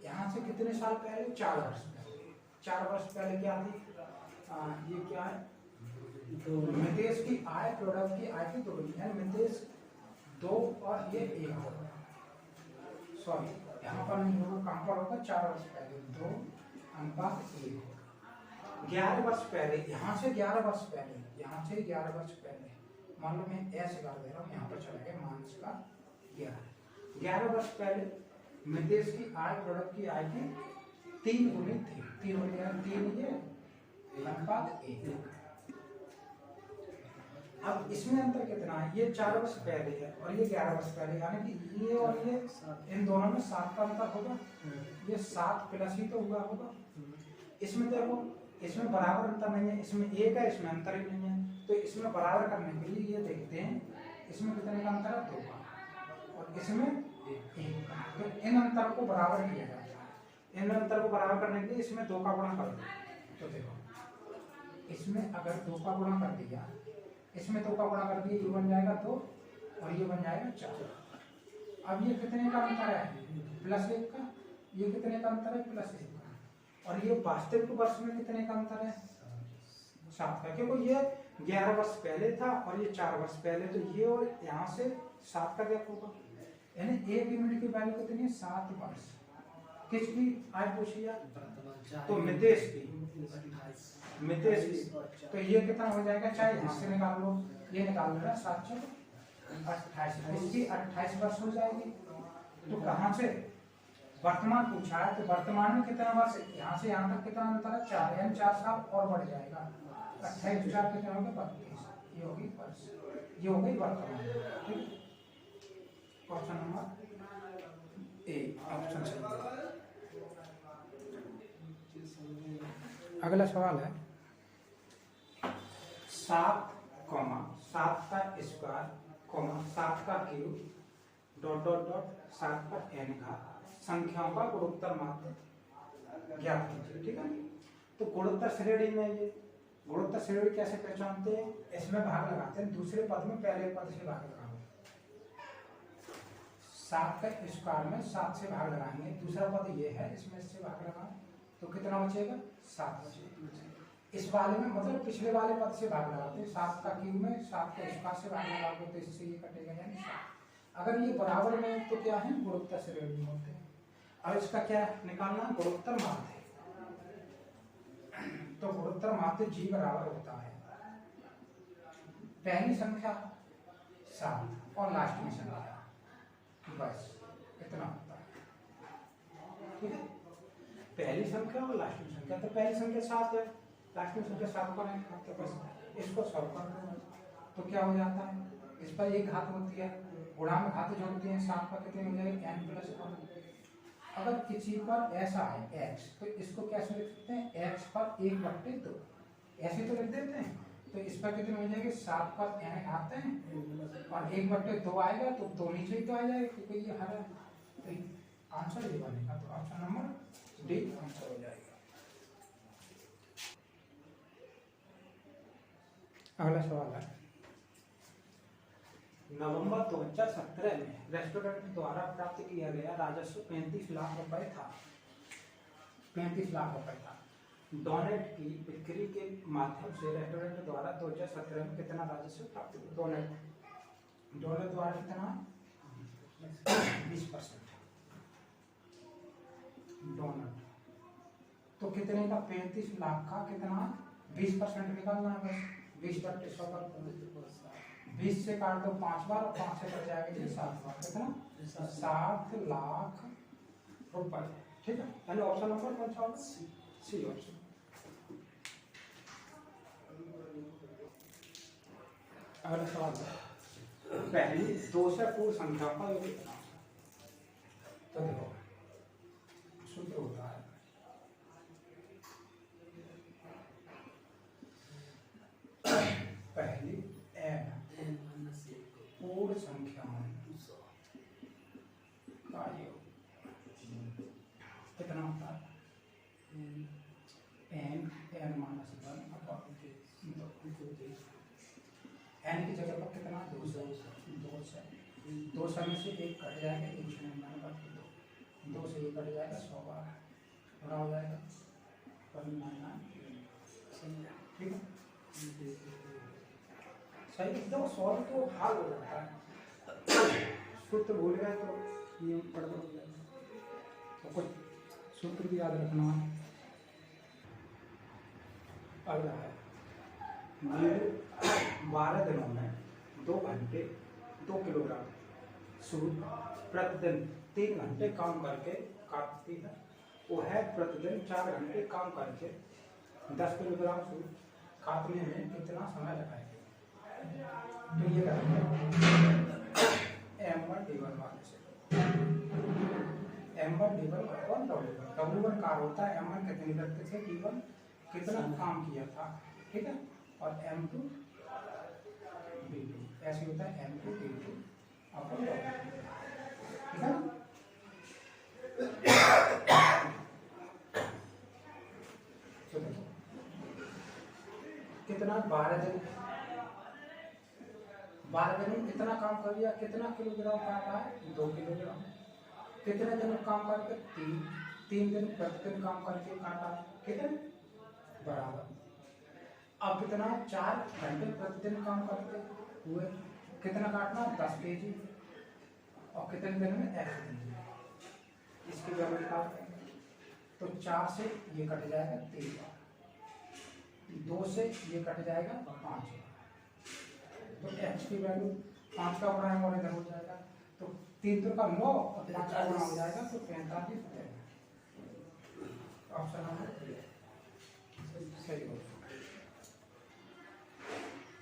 यहाँ से कितने साल पहले, 4 वर्ष पहले। 4 वर्ष पहले क्या थी, ये क्या है, नितेश की आय प्रोडक्ट की आय की 2 गुनी है। नितेश 2 और ये 1 होगा, सॉरी यहाँ पर नहीं होगा, कहाँ पर होगा, 4 वर्ष पहले 2 अनुपात 1 होगा। 11 वर्ष पहले, यहाँ से 11 वर्ष पहले, यहाँ से 11 वर्ष पहले, मान लो मैं ऐसे कर दे रहा हूँ, यहाँ पर चला गया माइनस का 11 वर्ष पहले नितेश की आय प्रोडक्ट की आय की 3 गुनी थी। 3 गुनी 3 ये अनुपात 1। अब इसमें अंतर कितना है, ये 4 वर्ष पहले है और ये 11 वर्ष पहले, यानी कि ये और ये इन दोनों में 7 का अंतर होगा। ये 7 प्लस ही तो हुआ होगा। इसमें देखो, इसमें बराबर अंतर नहीं है, इसमें 1 है, इसमें अंतर ही नहीं है। तो इसमें बराबर करने के लिए ये देखते हैं, इसमें कितने का अंतर है, 2 का, और इसमें 1 का। तो इन अंतर को बराबर किया जाता है। इन अंतर को बराबर करने के लिए इसमें 2 का गुणा कर दो। तो देखो इसमें अगर 2 का गुणा कर दिया, इसमें 2 का गुणा कर दिया, ये बन जाएगा 2 और ये बन जाएगा 4। अब ये कितने का अंतर है, +1 का। ये कितने का अंतर है, +1 का। और ये वास्तविक वर्ष में कितने का अंतर है, 7 का, क्योंकि ये 11 वर्ष पहले था और ये 4 वर्ष पहले। तो ये और यहाँ से 7 का गैप होगा, यानी 1 यूनिट की वैल्यू कितनी है, 7 वर्ष। किसकी आय पूछी है, तो मितेश की। तो ये कितना हो जाएगा, चाहे यहाँ से निकाल लो, ये निकाल लो, 7 × 28, इसकी 28 वर्ष हो जाएगी। तो कहाँ से वर्तमान पूछा है, तो वर्तमान में कितना वर्ष, यहाँ से यहाँ तक कितना अंतर है, 4, यानी 4 साल और बढ़ जाएगा। 28 4 कितने होंगे, 32। ये होगी वर्ष, ये हो गई वर्तमान। ठीक, क्वेश्चन नंबर ए ऑप्शन सही। अगला सवाल है 7, 7 का स्क्वायर, 7 का क्यूब, ... 7 का n घात संख्याओं का गुणोत्तर मात्र ज्ञात कीजिए। ठीक है, तो गुणोत्तर श्रेणी में ये गुणोत्तर श्रेणी कैसे पहचानते हैं, इसमें भाग लगाते हैं, दूसरे पद में पहले पद से भाग लगाओ। 7 का स्क्वायर में 7 से भाग लगाएंगे, दूसरा पद ये है, इसमें इससे भाग लगाओ तो कितना बचेगा, 7 बचेगा। इस वाले में मतलब पिछले वाले पद से भाग लगाते हैं, 7 का क्यूब में 7 का स्क्वायर से भाग लगाओगे तो इससे ये कटेगा, यानी 7। अगर ये बराबर में तो क्या है, गुणोत्तर श्रेणी होते हैं। अब इसका क्या निकालना, गुणोत्तर माध्य। तो गुणोत्तर माध्य G बराबर होता है पहली संख्या 7 और लास्ट में संख्या, बस इतना होता है। ठीक है, पहली संख्या और लास्ट में संख्या। तो पहली संख्या 7 है, लास्ट में संख्या 7 पर है, तो बस इसको सॉल्व कर दो। तो क्या हो जाता है, इस पर एक घात होती है, गुणा में घात जोड़ते हैं, 7 पर कितने हो जाएगा, n+1। अगर किसी पर ऐसा है x, तो इसको कैसे लिख सकते हैं, x पर 1/2, ऐसे तो लिख देते हैं। तो इस पर कितने हो जाएंगे, 7 पर n घात है और 1/2 आएगा, तो 2 नीचे ही तो आ जाएगा क्योंकि ये हरा है। तो आंसर ये बनेगा, तो ऑप्शन नंबर डी आंसर हो जाएगा। अगला सवाल है नवंबर 2017 में रेस्टोरेंट द्वारा प्राप्त किया गया राजस्व 35 लाख रुपए था। 35 लाख रुपए था। डोनेट की बिक्री के माध्यम से रेस्टोरेंट द्वारा 2017 में कितना राजस्व प्राप्त हुआ, डोनेट द्वारा कितना, 20%। डोनेट तो कितने का, 35 लाख का कितना, 20% निकालना है, 20/100 पर 20 से काट दो 5 बार और 5 से कट जाएगा 7 बार, कितना, 7 लाख रुपए। ठीक है, यानी ऑप्शन नंबर कौन सा होगा, सी ऑप्शन। अगला सवाल है, पहली दो से पूर्ण संख्या का योग कितना होता है? तो देखो सूत्र होता है पहली n पूर्ण संख्याओं का योग कितना होता है? n माइनस 1 अपॉन n की जगह पर कितना? 200 में से एक कट जाएगा, एक शून्य मान बाकी दो से एक कट जाएगा, 100 बार पूरा हो जाएगा 199। ठीक है, सही एकदम सॉल्व तो हाल हो जाता है। सूत्र भूल गए तो ये गड़बड़ हो जाएगा, तो कुछ सूत्र भी याद रखना। अगला है, मेरे 12 दिनों में 2 घंटे 2 किलोग्राम सूद प्रतिदिन 3 घंटे काम करके काटती है, वो है प्रतिदिन 4 घंटे काम करके 10 किलोग्राम सूद काटने में कितना समय लगाएगी? तो ये करेंगे m1 d1 वाले से, m1 d1 upon w1। w1 का होता है m1 कितनी करते थे, d1 कितना काम किया था, ठीक है, और m2 d2 ऐसे होता है m2 d2 अपॉन w, ठीक है। तो देखो कितना 12 दिन में कितना काम कर दिया, कितना किलोग्राम काटा है? 2 किलोग्राम। कितने दिन काम करके? 3 दिन प्रतिदिन काम करके काटा, कितने बराबर। अब कितना? 4 घंटे प्रतिदिन काम करते हुए कितना काटना? 10 kg, और कितने दिन में? 1 kg। इसकी वैल्यू निकालते हैं, तो 4 से ये कट जाएगा 3 बार, 2 से ये कट जाएगा 5 बार, तो x की वैल्यू 5 का गुणा और इधर हो जाएगा, तो 3 तो का 9 और 5 का गुणा हो जाएगा, तो 45 हो जाएगा। ऑप्शन नंबर सही हो।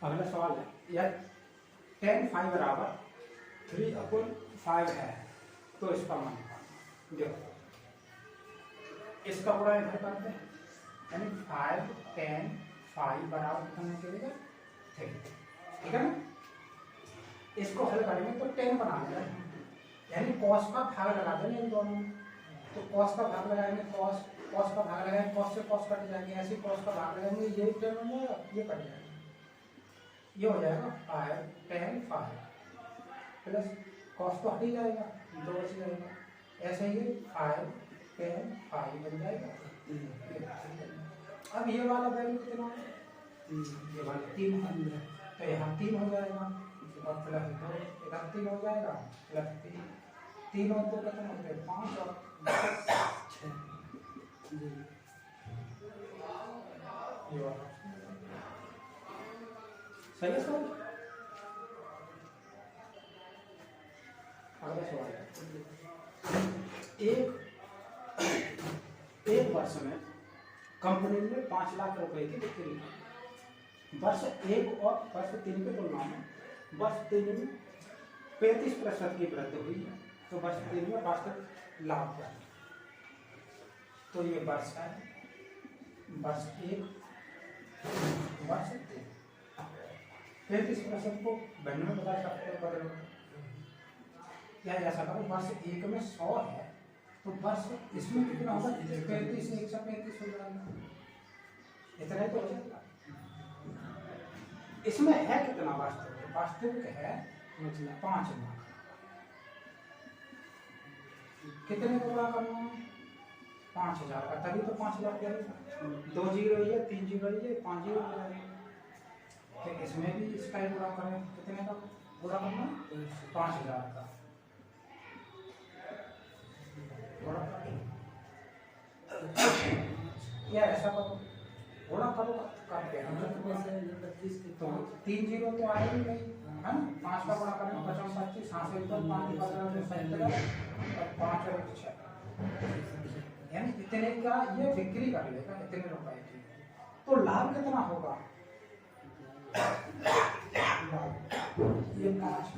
अगला सवाल है, यह 10 5 बराबर 3/5 है, तो इसका मान देखो, इसका गुणा इधर करते हैं, यानी 5 10 5 बराबर कितना निकलेगा? 3, ठीक है ना। इसको हल करेंगे तो 10 बना लेगा, यानी cos का भाग लगा देंगे इन दोनों में, तो cos का भाग लगाएंगे, cos का भाग लगाएंगे, cos से cos कट जाएंगे, ऐसे cos का भाग लगाएंगे, ये 10 हो जाएगा, ये कट जाएगा, ये हो जाएगा 5 10 5 प्लस cos तो हट ही जाएगा, 2 बच जाएगा, ऐसे ही 5 10 5 बन जाएगा। अब ये वाला वैल्यू कितना है? ये वाला 3 है, तो यहाँ 3 हो जाएगा, और प्लस 2 इधर 3 हो जाएगा, प्लस 3 और 2 कितना होते हैं? 5 और 6। ये वाला सही है सर। अगला सवाल है, एक वर्ष में कंपनी में 5 लाख रुपए की बिक्री, वर्ष 1 और वर्ष 3 की तुलना में वर्ष 3 में 35% की वृद्धि हुई है, तो वर्ष 3 में वास्तविक लाभ क्या है? तो ये वर्ष है, वर्ष 1 वर्ष 3, 35% को बनने में बता सकते हो, बदलो या ऐसा करो, वर्ष 1 में 100 है, तो वर्ष इसमें कितना होगा? 35 से 135 हो जाएगा, इतना ही तो हो जाएगा। इसमें है कितना वास्तविक? वास्तविक है 5 लाख। कितने को गुणा करना है? 5000 का, तभी तो 5 लाख जाएगा। 2 जीरो है, 3 जीरो है, 5 जीरो हो जाएगा। तो इसमें भी इसका ही गुणा करें, कितने का गुणा करना? 5000 का गुणा या ऐसा करो, गुणा करो करके तो 3 जीरो तो आए ही नहीं है ना, 5 का गुणा करें 55 25 5 से ऊपर 5 और 5 और 6, यानी इतने का ये बिक्री कर लेगा, इतने रुपए की। तो लाभ कितना होगा? ये 5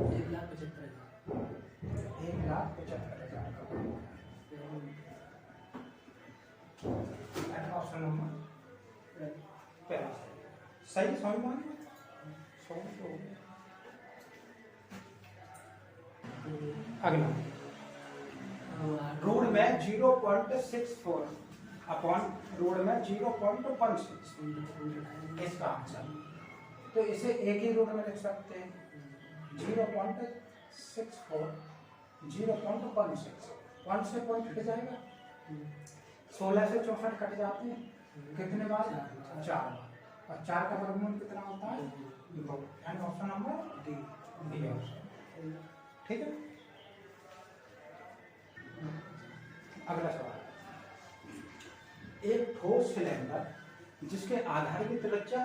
1,75,000 1,75,000 का ऑप्शन नंबर पहला सही समझ में 100 तो अगला रोड में 0.64 अपॉन रोड में 0.16 इसका आंसर। तो इसे एक ही रोड में लिख सकते हैं 0.64 0.16 1 से पॉइंट कट जाएगा 16 से 64 कट जाते हैं कितने बार 4 बार और 4 का वर्गमूल कितना होता है 2 यानी ऑप्शन नंबर डी ऑप्शन ठीक है। अगला सवाल एक ठोस सिलेंडर जिसके आधार की त्रिज्या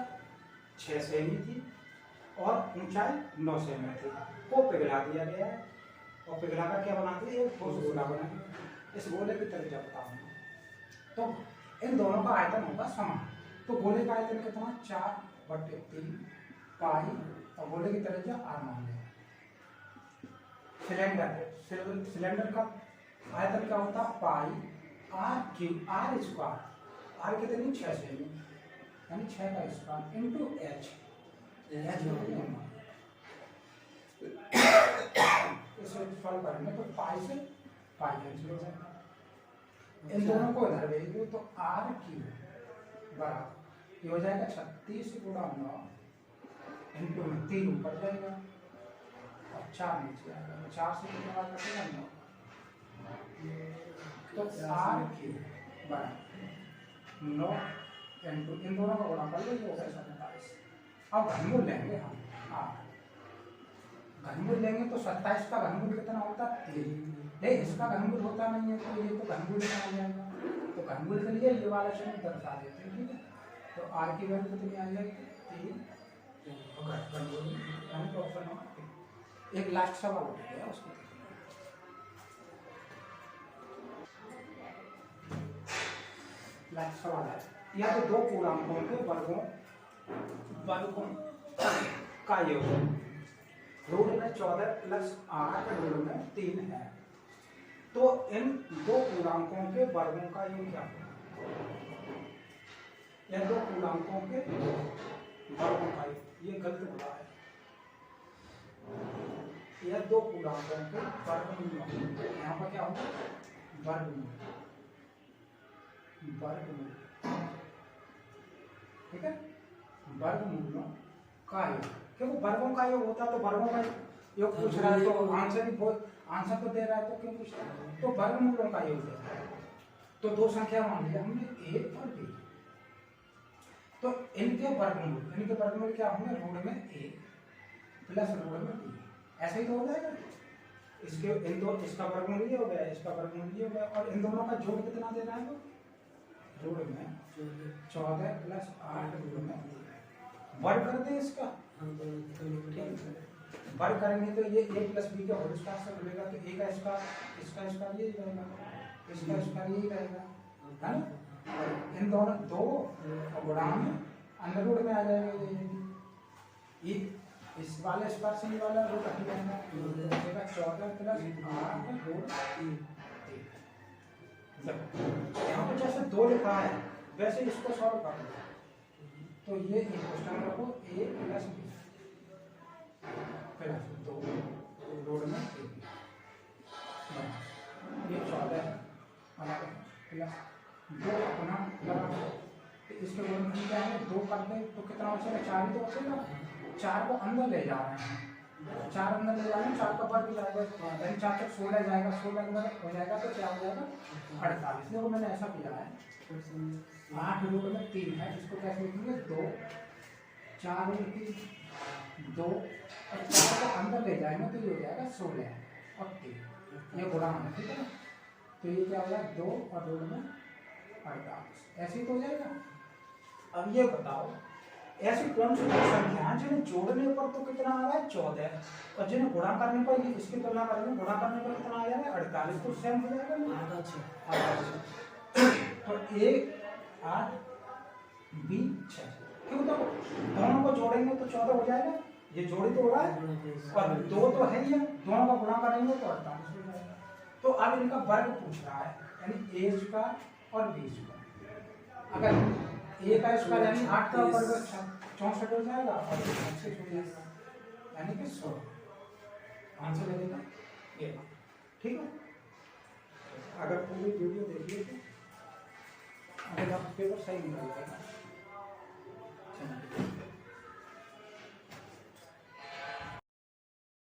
6 सेमी थी और ऊंचाई 9 सेमी थी को पिघला दिया गया है और पिघलाकर क्या बना दिया एक ठोस गोला बना दिया। इस गोले की त्रिज्या बताओ तो इन दोनों का आयतन होगा समान। तो गोले का आयतन कितना 4/3 पाई और गोले की त्रिज्या r मान लिया। सिलेंडर का आयतन क्या होता है पाई r स्क्वायर r कितनी 6 सेमी यानी 6 का स्क्वायर इनटू h इसे सॉल्व करेंगे तो पाई से पाई कैंसिल हो जाएगा। इन दोनों को इधर भेज दो तो r क्यूब बराबर ये हो जाएगा 36 गुणा 9 इनटू में 3 ऊपर जाएगा और 4 नीचे आएगा 4 से कितने बार कटेगा 9 तो r क्यूब बराबर 9 इनटू इन दोनों का गुणा कर लो ये हो गया 27। अब घनमूल लेंगे हम घनमूल लेंगे तो 27 का घनमूल कितना होता है 3 नहीं इसका घनमूल होता नहीं है तो ये तो घनमूल में आ जाएगा। तो घनमूल के लिए ये वाला चिन्ह दर्शा देते हैं ठीक है। तो r की वैल्यू कितनी आ जाएगी 3 घनमूल यानी तो ऑप्शन नंबर एक लास्ट सवाल हो गया उसको लास्ट सवाल है या तो दो पूर्णांकों के वर्गों का योग रूट में 14 प्लस 8 रूट में 3 है। तो इन दो पूर्णांकों के वर्गों का योग क्या होगा या दो पूर्णांकों के वर्गों का ये गलत बोला है या दो पूर्णांकों के वर्गमूल यहाँ पर क्या होगा वर्गमूल ठीक है वर्गमूलों का योग क्योंकि वर्गों का योग होता तो वर्गों का योग पूछ रहा है तो आंसर तो दे रहा है तो क्यों पूछ रहा है तो वर्गमूलों का योग दे रहा है। तो दो संख्या मान लिया हमने a और b तो इनके वर्गमूल क्या होंगे रूट में a प्लस रूट में b ऐसे ही तो हो जाएगा। इसके इन दो इसका वर्गमूल ये हो गया इसका वर्गमूल ये हो गया और इन दोनों का जोड़ कितना दे रहा है रूट में 14 प्लस 8 रूट में वर्ग कर दे इसका वर्ग करेंगे तो ये a प्लस बी का होल स्क्वायर से मिलेगा तो a का इसका ये रहेगा इसका ये रहेगा है ना। इन दोनों दो गुणा में अंडर रूट में आ जाएगा ये इस वाले स्क्वायर से ये वाला रूट हट जाएगा 14 प्लस 8 रूट 3 यहाँ पे जैसे 2 लिखा है वैसे इसको सॉल्व कर लो तो ये क्वेश्चन रखो a plus b plus 2 road में ये 14 है प्लस 2 अपना तो इसके रोड में क्या है 2 करते तो कितना बचेगा 4 ही तो बचेगा 4 को अंदर ले जा रहे हैं 4 अंदर ले जा रहे हैं 4 का वर्ग जाएगा 4 तक 16 जाएगा 16 अंदर हो जाएगा तो क्या हो जाएगा 48। देखो मैंने ऐसा किया है 8 रूट में 3 है इसको कैसे लिखेंगे 2 4 रूट की 2 और 4 को अंदर ले जाएंगे तो ये हो जाएगा 16 और 3 ये गुणा है ठीक है। तो ये क्या हो जाएगा 2 और रूट में 48 ऐसे ही तो हो जाएगा। अब ये बताओ ऐसी कौन सी संख्या है जिन्हें जोड़ने पर तो कितना आ रहा है 14 और जिन्हें गुणा करने पर इसकी तुलना करेंगे गुणा करने पर कितना आ जाएगा 48 तो सेम हो जाएगा तो 1 8 b 6 क्योंकि क्यों, तो दोनों को जोड़ेंगे तो 14 हो जाएगा, ये जोड़ी तो हो रहा है और 2 तो है ही है, दोनों का गुणा करेंगे तो 48 हो जाएगा। तो अब इनका वर्ग पूछ रहा है, यानी ए स्क्वायर और बी स्क्वायर। अगर ए का स्क्वायर यानी 8 का वर्ग 64 हो जाएगा और 36 हो जाएगा, यानी कि 100 आंसर लगेगा ये। ठीक है, अगर पूरी वीडियो देखिए तो अगर आप पेपर सही निकल जाएगा।